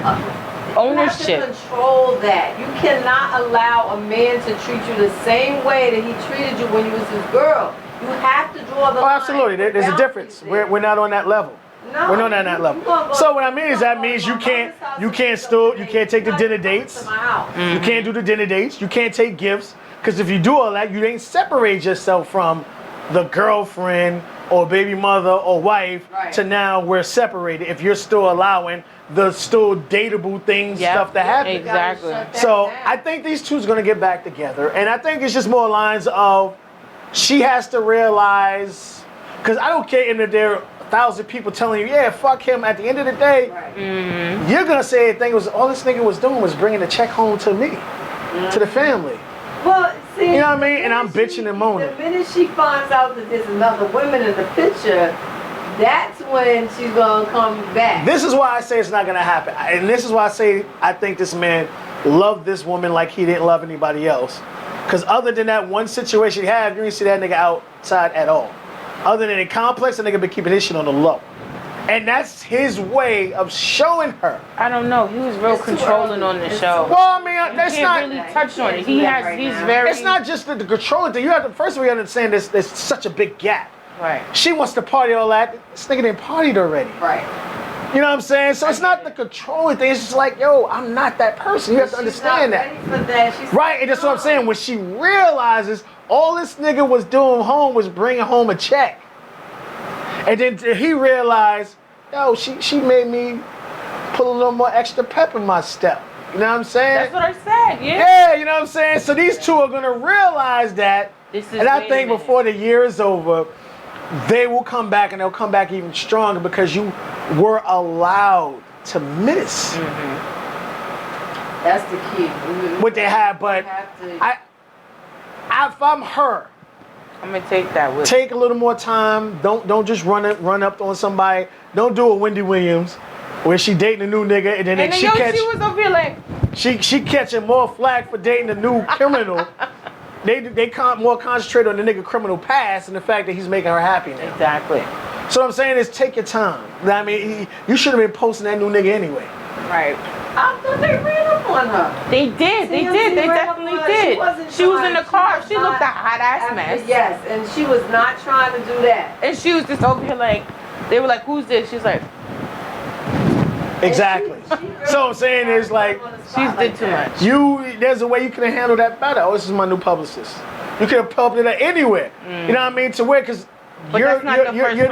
Ownership. You have to control that. You cannot allow a man to treat you the same way that he treated you when you was his girl. You have to draw the Oh, line. absolutely. There's a Boundaries difference. there. We're not on that level. No, We're not on that you level. gonna go- So what I mean is that you gonna means go you to my can't mother's house you and can't do still something. you can't take the You're dinner not coming dates. to my house. You can't do the dinner dates. You can't take gifts. Because if you do all that, you ain't separate yourself from the girlfriend or baby mother or wife to now we're separated. If you're still allowing the still dateable things, stuff to happen. Exactly. So I think these two's gonna get back together, and I think it's just more lines of she has to realize, because I don't care if there are 1,000 people telling you, yeah, fuck him. At the end of the day, you're gonna say the thing was all this nigga was doing was bringing the check home to me, to the family. Well, see, you know what I mean? And I'm bitching and moaning. The minute she finds out that there's another woman in the picture, that's when she's gonna come back. This is why I say it's not gonna happen, and this is why I say I think this man loved this woman like he didn't love anybody else. Because other than that one situation he had, you didn't see that nigga outside at all. Other than in complex, the nigga been keeping his shit on the low. And that's his way of showing her. I don't know. He was real controlling on the show. Well, I mean, that's not really touch on it. He's very. It's not just the controlling thing. You have to first of all understand there's such a big gap. Right. She wants to party all that. This nigga didn't partied already. Right. You know what I'm saying? So it's not the controlling thing. It's just like, yo, I'm not that person. You have to understand that. She's not ready for that. She's right, and that's what I'm saying. When she realizes all this nigga was doing home was bringing home a check. And then he realized, yo, she made me put a little more extra pep in my step. You know what I'm saying? That's what I said, yeah. Yeah, you know what I'm saying? So these two are going to realize that. And I think before the year is over, they will come back, and they'll come back even stronger because you were allowed to miss. That's the key. What they had, but if I'm her, I'm gonna take that with. Take a little more time. Don't just run up on somebody. Don't do a Wendy Williams, where she dating a new nigga and then she was over here like she catching more flack for dating a new criminal. They more concentrate on the nigga criminal past and the fact that he's making her happy now. Exactly. So what I'm saying is take your time. I mean, you should have been posting that new nigga anyway. Right. I thought they ran up on her. They did. They definitely did. She was in the car. She looked a hot ass mess. Yes, and she was not trying to do that. And she was just over here like, they were like, who's this? She's like, exactly. So what I'm saying is like, she did too much. There's a way you could have handled that better. Oh, this is my new publicist. You could have published it anywhere. You know what I mean? To where, because you're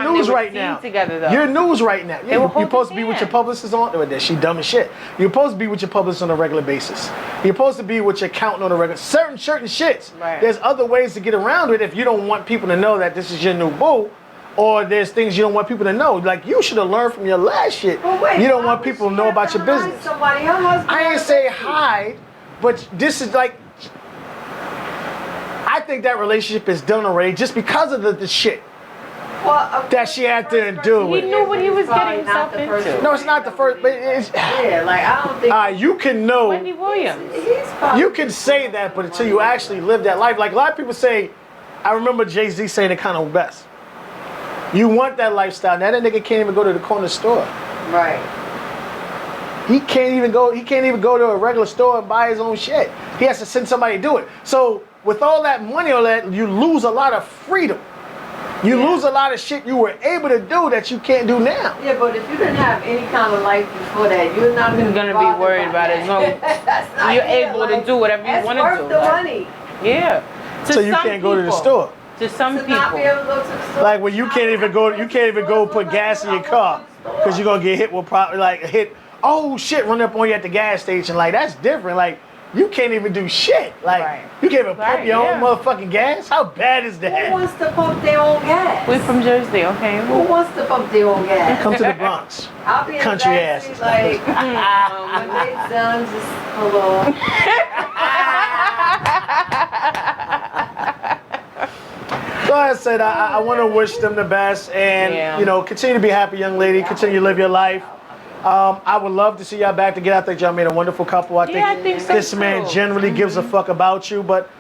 news right now. Together, though. You're news right now. They were you're supposed to be with your publicist on. She dumb as shit. You're supposed to be with your publicist on a regular basis. You're supposed to be with your accountant on a regular. Certain shits. Right. There's other ways to get around it if you don't want people to know that this is your new boo, or there's things you don't want people to know. Like you should have learned from your last shit. Wait, you don't want people to know about your business. Somebody, her husband I ain't say hide, but this is like. I think that relationship is done already just because of the shit. That she had to endure. He knew what he was getting himself into. No, it's not the first, but it's. Yeah, like I don't think. You can know. Wendy Williams. You can say that, but until you actually live that life, like a lot of people say, I remember Jay-Z saying it kind of best. You want that lifestyle. Now that nigga can't even go to the corner store. Right. He can't even go to a regular store and buy his own shit. He has to send somebody to do it. So with all that money, all that, you lose a lot of freedom. You lose a lot of shit you were able to do that you can't do now. Yeah, but if you didn't have any kind of life before that, you're not going to be worried about it. No, you're able to do whatever you want to do. It's worth the money. Yeah. So you can't go to the store. To some people. Not be able to go to the store. Like when you can't even go put gas in your car because you're gonna get hit with oh shit, run up on you at the gas station. Like that's different. Like you can't even do shit. Like you can't even pump your own motherfucking gas. How bad is that? Who wants to pump their own gas? We from Jersey, okay? Who wants to pump their own gas? Come to the Bronx. I'll be in country the asses. like when they done, just hello. So like I said, I want to wish them the best, and continue to be happy, young lady. Continue to live your life. I would love to see y'all back together. I think y'all made a wonderful couple. I think so this man generally gives a fuck about you, but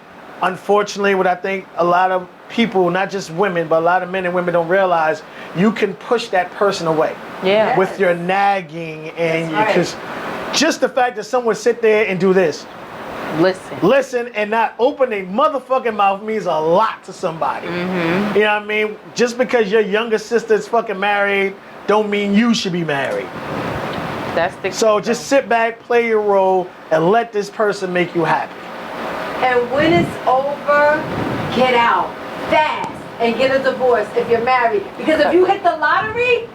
unfortunately, what I think a lot of people, not just women, but a lot of men and women don't realize, you can push that person away. Yeah. With your nagging and because just the fact that someone sit there and do this. Listen and not open a motherfucking mouth means a lot to somebody. Mm-hmm. You know what I mean? Just because your younger sister's fucking married don't mean you should be married. That's the So just sit back, play your role, and let this person make you happy. And when it's over, get out fast and get a divorce if you're married. Because if you hit the lottery,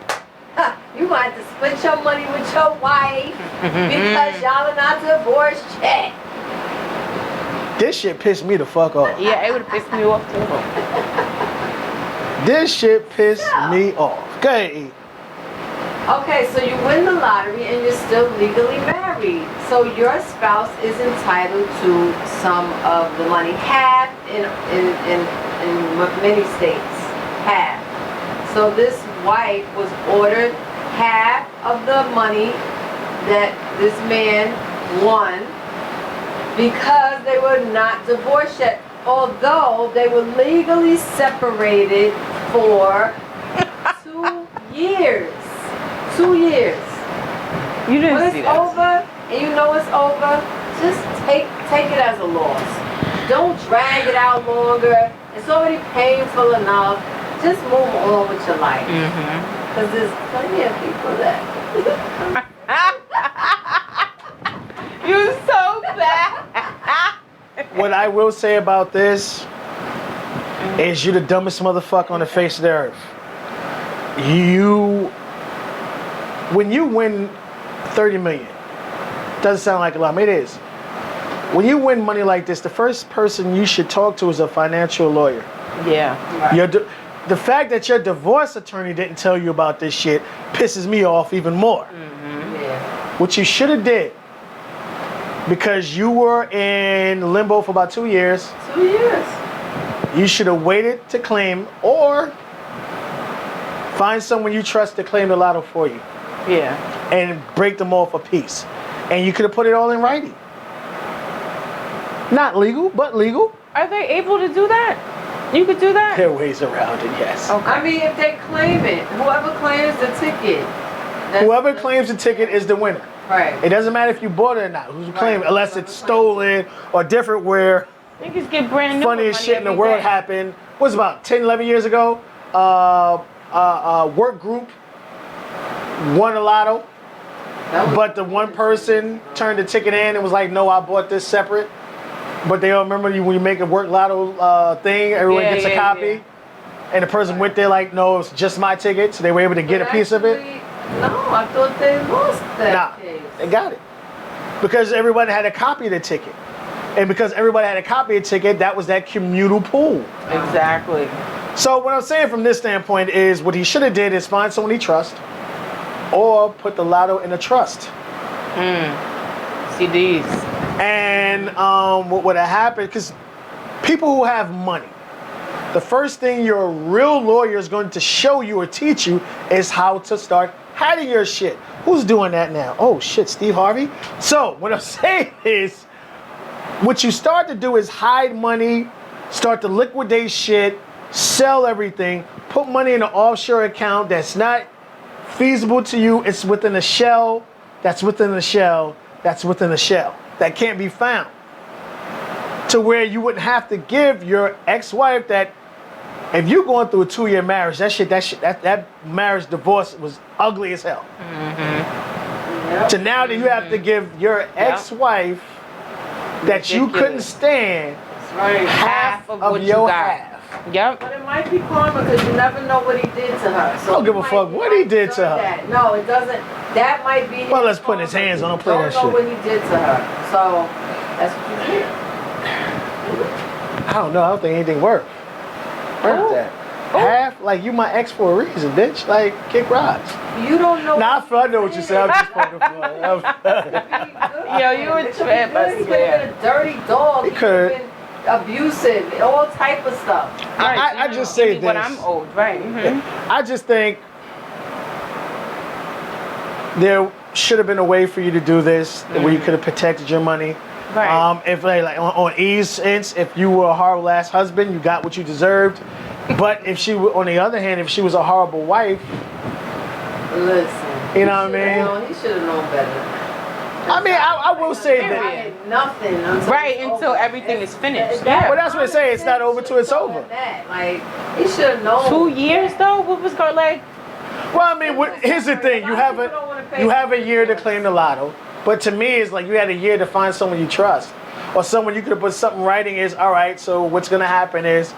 you're going to have to split your money with your wife because y'all are not divorced yet. This shit pissed me the fuck off. Yeah, it would have pissed me off too. This shit pissed me off. Okay. Okay, so you win the lottery and you're still legally married. So your spouse is entitled to some of the money, half in many states, half. So this wife was ordered half of the money that this man won because they were not divorced yet, although they were legally separated for 2 years. 2 years. You didn't When see it's that. over and you know it's over, just take it as a loss. Don't drag it out longer. It's already painful enough. Just move on with your life. Because there's plenty of people that. You so bad. What I will say about this is you the dumbest motherfucker on the face of the earth. When you win 30 million, doesn't sound like a lot, but it is. When you win money like this, the first person you should talk to is a financial lawyer. Yeah. The fact that your divorce attorney didn't tell you about this shit pisses me off even more. Yeah. What you should have did, because you were in limbo for about 2 years, 2 years. you should have waited to claim or find someone you trust to claim the lotto for you Yeah. and break them off a piece. And you could have put it all in writing. Not legal, but legal. Are they able to do that? You could do that? There are ways around it, yes. Okay. I mean, if they claim it, whoever claims the ticket. Whoever claims the ticket is the winner. Right. It doesn't matter if you bought it or not. Who's claiming it, unless it's stolen or different where Niggas get brand new. funniest money shit in the every world day. happened. What was it, about 10, 11 years ago? Work group won a lotto, but the one person turned the ticket in and was like, no, I bought this separate. But they all remember when you make a work lotto thing, everyone Yeah, gets a yeah, copy. yeah. And the person went there like, no, it's just my ticket. So they were able to get a piece of it. No, I thought they lost that Nah, case. they got it. Because everybody had a copy of the ticket. And because everybody had a copy of the ticket, that was that communal pool. Exactly. So what I'm saying from this standpoint is what he should have did is find someone he trusts or put the lotto in a trust. CDs. And what would have happened, because people who have money, the first thing your real lawyer is going to show you or teach you is how to start hiding your shit. Who's doing that now? Oh shit, Steve Harvey? So what I'm saying is, what you start to do is hide money, start to liquidate shit, sell everything, put money in an offshore account that's not feasible to you. It's within a shell, that's within a shell, that's within a shell, that can't be found. To where you wouldn't have to give your ex-wife that, if you're going through a 2-year marriage, that marriage divorce was ugly as hell. Yep. So now that you have to give your ex-wife that you couldn't Ridiculous. stand That's right. half of what you your got. half. Yep. But it might be karma because you never know what he did to her. So I don't give a he might- fuck what he did to her. that. No, it doesn't. That might be. Well, his let's put his karma. hands on him, play Don't that know shit. what he did to her. So that's what you did. I don't know. I don't think anything worth that. Half, like you my ex for a reason, bitch. Like kick rocks. You don't know. Nah, I know what you said. I'm just fucking fun. Yo, you a trip, I He could swear. have been a dirty dog. He He could. could have been abusive, all type of stuff. I just say When this. I'm old, right? I just think there should have been a way for you to do this where you could have protected your money. Right. If like on Eve's sense, if you were a horrible ass husband, you got what you deserved. But if she, on the other hand, if she was a horrible wife, Listen. You know what I mean? He should have known better. I mean, I will say I that. did nothing until Right, it's until over. everything is finished. That- Yeah. Well, that's what I say. It's not over till it's over. That. Like, he should have known. 2 years though? What was going like? Well, I mean, here's the thing: you have a year to claim the lotto. But to me, it's like you had a year to find someone you trust. or someone you could have put something in writing is, all right, so what's going to happen is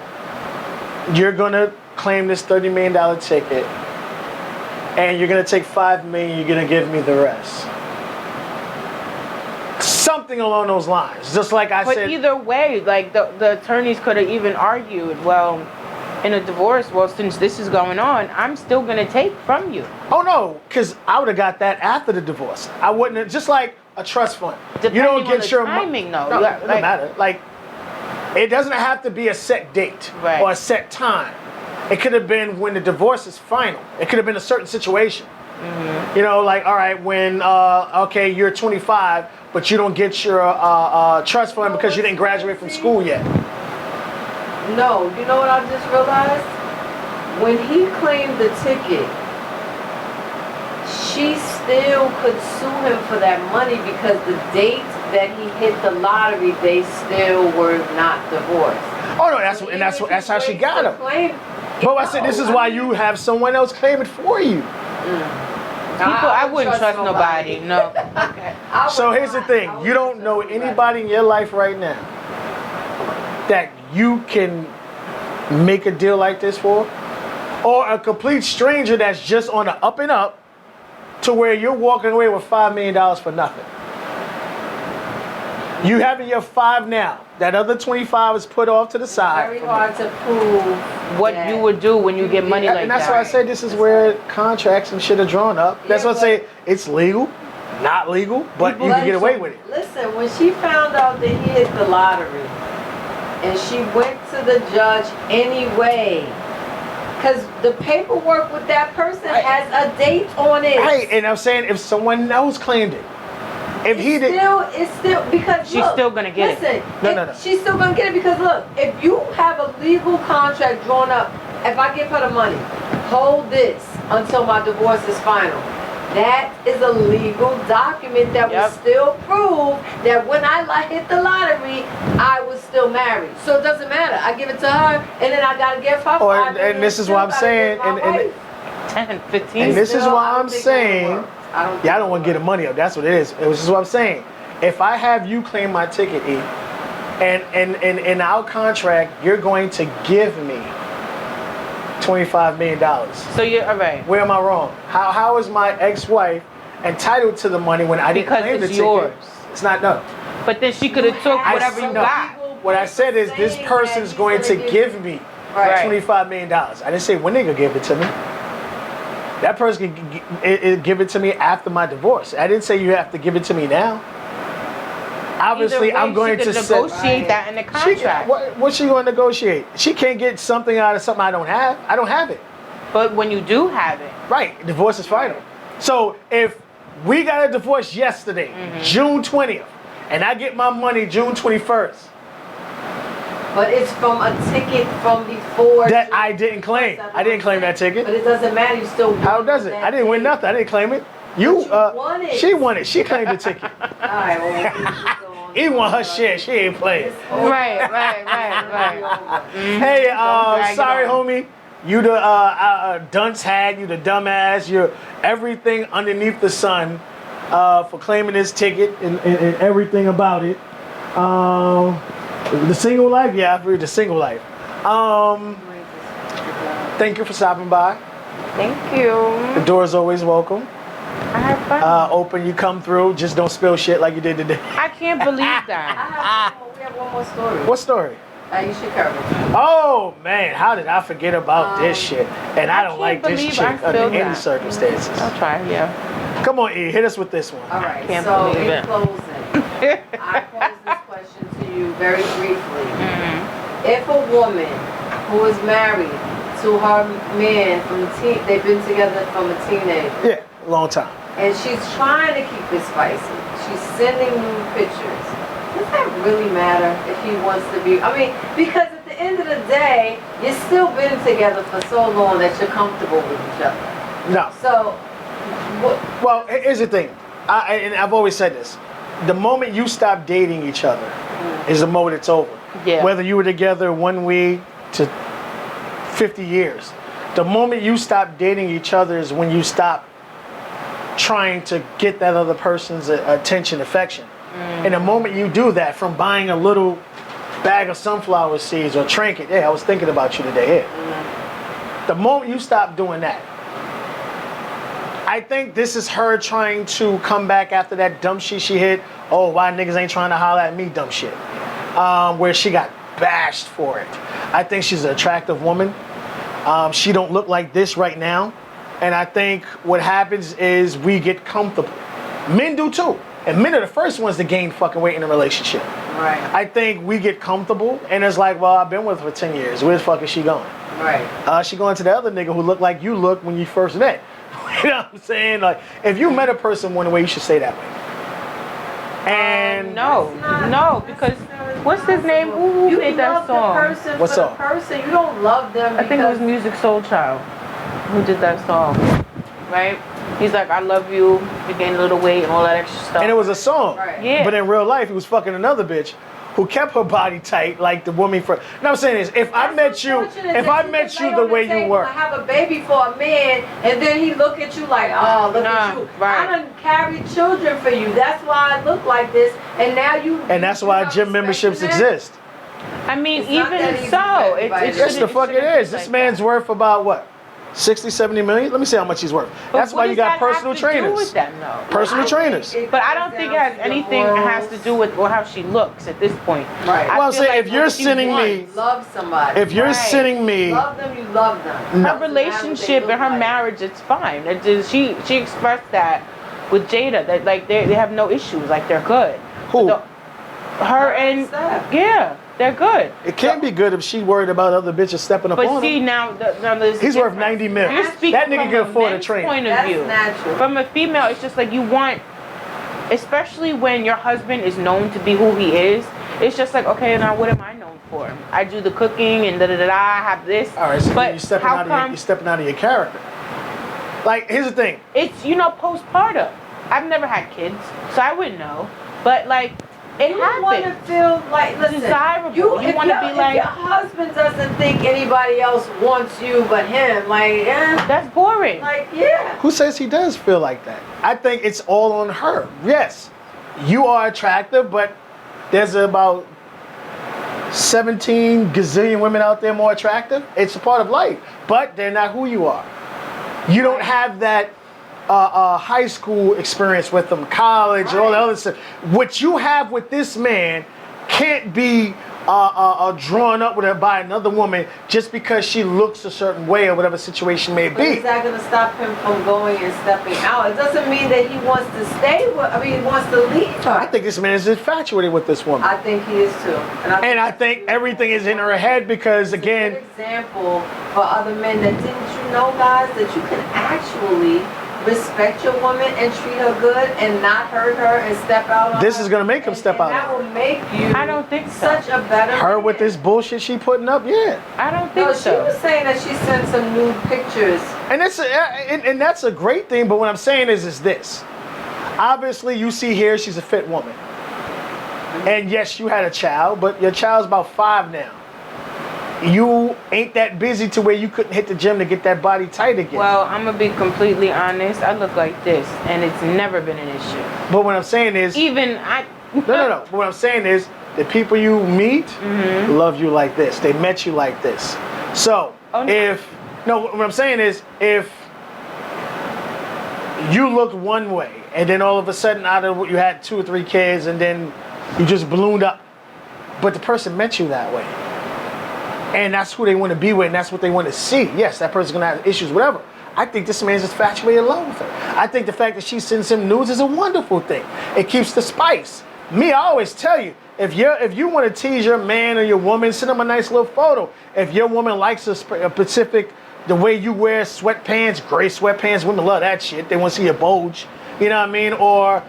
you're going to claim this $30 million ticket and you're going to take $5 million, you're going to give me the rest. Something along those lines. Just like I said. But either way, like the attorneys could have even argued, well, in a divorce, well, since this is going on, I'm still going to take from you. Oh no, because I would have got that after the divorce. I wouldn't have, just like a trust fund. Depending you don't on get the your timing, though. No, Like- it doesn't matter. Like, it doesn't have to be a set date Right. or a set time. It could have been when the divorce is final. It could have been a certain situation. Mm-hmm. You know, like, all right, when okay, you're 25, but you don't get your trust fund because you didn't graduate from school yet. No, you know what I just realized? When he claimed the ticket, she still could sue him for that money because the date that he hit the lottery, they still were not divorced. Oh no, that's how she got him. Claim, But I said this is why you have someone else claim it for you. People, I wouldn't trust nobody. No. Okay. So here's the thing: you don't know anybody in your life right now that you can make a deal like this for, or a complete stranger that's just on the up and up, to where you're walking away with $5 million for nothing. You having your 5 now. That other 25 is put off to the side. Very hard to prove What that you would do when you get money like And that's that. why I said this is where contracts and shit are drawn up. That's Yeah, why I say it's legal, not legal, but you But can get away with it. Listen, when she found out that he hit the lottery, and she went to the judge anyway, because the paperwork with that person has a date on it. Right, and I'm saying if someone else claimed it, if he did, It's still because She's still gonna get it. listen, No. she's still gonna get it because look, if you have a legal contract drawn up, if I give her the money, hold this until my divorce is final. That is a legal document that Yep. will still prove that when I hit the lottery, I was still married. So it doesn't matter. I give it to her, and then I gotta give her. Or- $5 and million, this is still what I'm gotta saying, give my and- wife. 10, 15. And this is Still, why I don't I'm think saying, it'll work. I don't think yeah, I don't it'll want to get the work. money up. That's what it is. It was just what I'm saying. If I have you claim my ticket, E, and in our contract, you're going to give me $25 million. So you're all right. Where am I wrong? How is my ex-wife entitled to the money when I didn't Because claim the it's ticket? yours. It's not done. But then she could have took I whatever said you no. got. What I said is this Saying person that is he's going to gonna give me Right. $25 million. I didn't say when they gonna give it to me. That person can give it to me after my divorce. I didn't say you have to give it to me now. Obviously, Either way, I'm going she to could set. negotiate that in the contract. What's she going to negotiate? She can't get something out of something I don't have. I don't have it. But when you do have it, Right. Divorce is final. So if we got a divorce yesterday, June 20th, and I get my money June 21st, But it's from a ticket from before. that I didn't claim. I didn't claim that But ticket. it doesn't matter. You still. How won does it? that I didn't win ticket. nothing. I didn't claim it. You, But you won it. she won it. She claimed the ticket. All right. Well, we can go on. He won her share. She ain't playing. right. Hey, drag it sorry, on. homie. You the dunce hag. You the dumbass. You're everything underneath the sun for claiming this ticket and everything about it. The single life, yeah, I read the single life. Thank you for stopping by. Thank you. The door is always welcome. I had fun. Open, you come through. Just don't spill shit like you did today. I can't believe that. We have one more story. What story? You should cover it. Oh man, how did I forget about this shit? And I don't can't like this believe chick I under spilled any that. circumstances. I'll try, yeah. Come on, E, hit us with this one. All right. Can't so believe in it. closing, I pose this question to you very briefly. If a woman who is married to her man they've been together from a teenager, Yeah, long time. and she's trying to keep it spicy. She's sending nude pictures. Does that really matter if he wants to be? I mean, because at the end of the day, you've still been together for so long that you're comfortable with each other. No. So, what? Well, here's the thing. And I've always said this. The moment you stop dating each other is the moment it's over. Yeah. Whether you were together 1 week to 50 years. The moment you stop dating each other is when you stop trying to get that other person's attention, affection. And the moment you do that, from buying a little bag of sunflower seeds or trinket, I was thinking about you today. Here. The moment you stop doing that, I think this is her trying to come back after that dumb shit she hit. Oh, why niggas ain't trying to holler at me, dumb shit. Where she got bashed for it. I think she's an attractive woman. She don't look like this right now. And I think what happens is we get comfortable. Men do too. And men are the first ones to gain fucking weight in a relationship. Right. I think we get comfortable and it's like, well, I've been with her for 10 years. Where the fuck is she going? Right. She going to the other nigga who looked like you looked when you first met. You know what I'm saying? Like, if you met a person one way, you should stay that way. And no, because what's his name? Who You made that love song? the person What for song? the person. You don't love them I think it was Music Soul Child who did that song, right? He's like, I love you, you gained a little weight and all that extra stuff. and it was a song. Right. Yeah. But in real life, he was fucking another bitch who kept her body tight like the woman for. And I'm saying is, if I met you the way you were. I have a baby for a man, and then he look at you like, oh, look at you. Right. I done carried children for you. That's why I look like this. And now you. And that's why gym memberships exist. I mean, It's not that even easy so, for it everybody. Yes, the fuck it shouldn't is. be This like man's that. worth about what? 60, 70 million? Let me see how much he's worth. But That's what why you does got that personal have to do trainers. with them, though? Personal trainers. But I don't think it has anything has to do with how she looks at this point. Right. I Well, I'm feel saying, like if you're what she sending me- wants, Love somebody. If you're Right. sending me, Love them, you love them. No. her relationship and her marriage, it's fine. It just, she expressed that with Jada, that like they have no issues, like they're good. Who? Her and Steph. yeah, they're good. it can't be good if she worried about other bitches stepping up But on see him. now, there's a He's worth difference. 90 mil. You're speaking That nigga from can afford a men's trainer. point of That's view. natural. From a female, it's just like you want, especially when your husband is known to be who he is. It's just like, okay, now what am I known for? I do the cooking and da-da-da-da, I have this. All right, so but you're stepping how out come you're stepping out of your character. Like, here's the thing. it's, postpartum. I've never had kids, so I wouldn't know. But like, it You want to happens. feel like, listen, Desirable. You You if wanna your- be if like- your husband doesn't think anybody else wants you but him, That's boring. yeah. Who says he does feel like that? I think it's all on her. Yes, you are attractive, but there's about 17 gazillion women out there more attractive. It's a part of life, but they're not who you are. You don't have that high school experience with them, college, and all the other stuff. What you have with this man can't be drawn up with her by another woman just because she looks a certain way or whatever situation may But be. is that going to stop him from going and stepping out? It doesn't mean that he wants to stay with, he wants to leave her. I think this man is infatuated with this woman. I think he is too. And I think everything is in her head because, It's a again, good example for other men that didn't you know, guys, that you can actually respect your woman and treat her good and not hurt her and step out on This her. is gonna make him step out on That will make you I don't think so. such a better her with man. this bullshit she putting up, yeah. I don't think No, she so. was saying that she sent some nude pictures. And that's a great thing, but what I'm saying is this. Obviously, you see here, she's a fit woman. And yes, you had a child, but your child's about 5 now. You ain't that busy to where you couldn't hit the gym to get that body tight again. Well, I'm gonna be completely honest. I look like this, and it's never been an issue. But what I'm saying is, Even I. no. What I'm saying is, the people you meet love you like this. They met you like this. So, Oh, no. what I'm saying is, if you looked one way, and then all of a sudden, you had 2 or 3 kids, and then you just ballooned up, but the person met you that way, and that's who they want to be with, and that's what they want to see. Yes, that person's gonna have issues, whatever. I think this man's just infatuated in love with her. I think the fact that she sends him nudes is a wonderful thing. It keeps the spice. Me, I always tell you, if you want to tease your man or your woman, send them a nice little photo. If your woman likes a specific, the way you wear sweatpants, gray sweatpants, women love that shit. They want to see your bulge. You know what I mean? Or,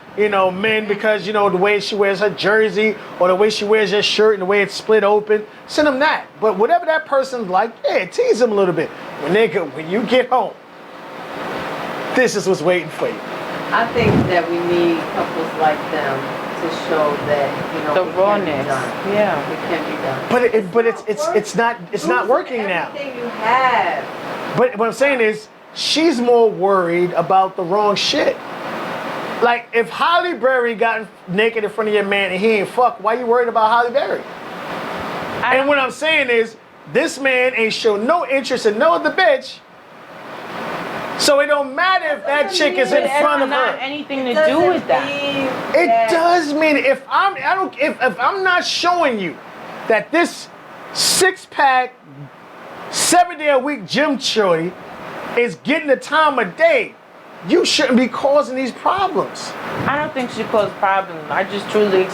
men, because, the way she wears her jersey or the way she wears her shirt and the way it's split open, send them that. But whatever that person's like, yeah, tease them a little bit. When you get home, this is what's waiting for you. I think that we need couples like them to show that, The it can be rawness. done. Yeah. It can be done. But it's not working now. Everything you have. But what I'm saying is, she's more worried about the wrong shit. Like, if Holly Berry got naked in front of your man and he ain't fuck, why you worried about Holly Berry? And what I'm saying is, this man ain't show no interest in no other bitch. So it don't matter if that chick is in front of not her. anything to do with that. It does mean if I'm not showing you that this 6-pack, 7-day-a-week gym shorty is getting the time of day, you shouldn't be causing these problems. I don't think she caused problems. I just truly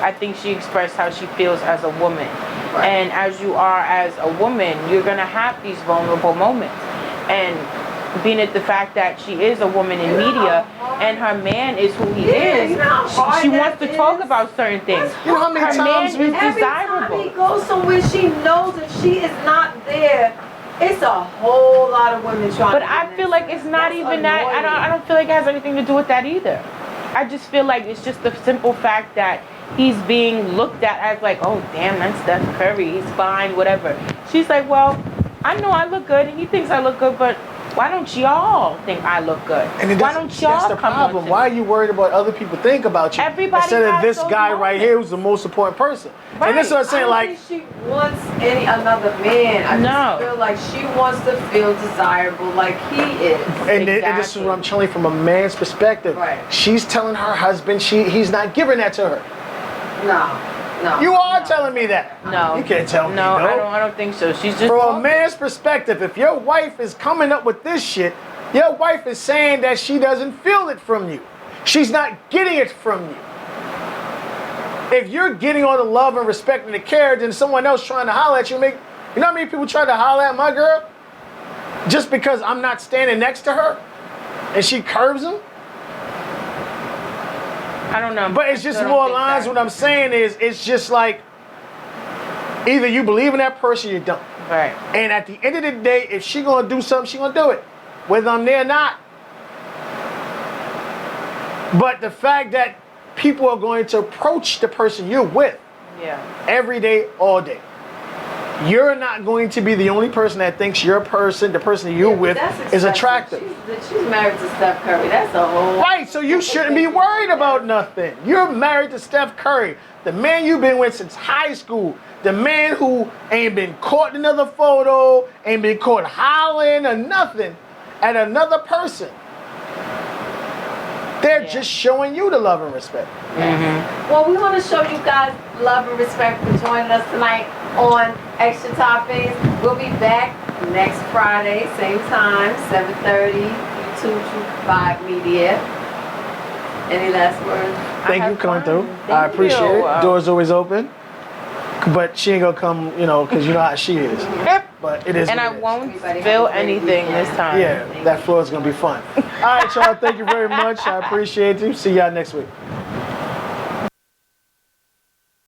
I think she expressed how she feels as a woman. Right. And as you are as a woman, you're going to have these vulnerable moments. And being at the fact that she is a woman in media and her man is who he is, she wants to talk about certain things. You know how many times her man is desirable. Every time he goes somewhere, she knows if she is not there, it's a whole lot of women trying But to I feel like it's not even that. I don't feel like it has anything to do with that either. I just feel like it's just the simple fact that he's being looked at as like, oh damn, that's Steph Curry, he's fine, whatever. She's like, well, I know I look good, and he thinks I look good, but why don't y'all think I look good? And why don't y'all that's the come problem. on to Why me? are you worried about other people think about you Everybody instead of has this those guy right moments. here who's the most important person? Right. And this is what I'm saying. I don't Like, think she wants another man. I just feel like she wants to feel desirable like he is. and this is what I'm telling you from a man's perspective. Right. She's telling her husband he's not giving that to her. No. You are telling me that. No. You can't tell me. No, I don't think so. She's just From a talking. man's perspective, if your wife is coming up with this shit, your wife is saying that she doesn't feel it from you. She's not getting it from you. If you're getting all the love and respect and the care, then someone else trying to holler at you, you know how many people try to holler at my girl? Just because I'm not standing next to her and she curbs them? I don't know. But it's just I don't more think lines. that- What I'm saying is, it's just like, either you believe in that person or you don't. Right. And at the end of the day, if she gonna do something, she gonna do it. Whether I'm there or not. But the fact that people are going to approach the person you're with every day, all day. You're not going to be the only person that thinks your person, the person that you're with, is attractive. She's married to Steph Curry. That's a whole... Right, so you shouldn't be worried about nothing. You're married to Steph Curry, the man you've been with since high school, the man who ain't been caught in another photo, ain't been caught hollering or nothing at another person. They're just showing you the love and respect. Mm-hmm. Well, we want to show you guys love and respect for joining us tonight on Extra Toppings. We'll be back next Friday, same time, 7:30, YouTube 5 Media. Any last words? Thank you for coming through. I appreciate it. Doors always open. But she ain't gonna come, because you know how she is. But it is. And I won't spill anything this time. Yeah, that floor is gonna be fun. All right, y'all. Thank you very much. I appreciate you. See y'all next week.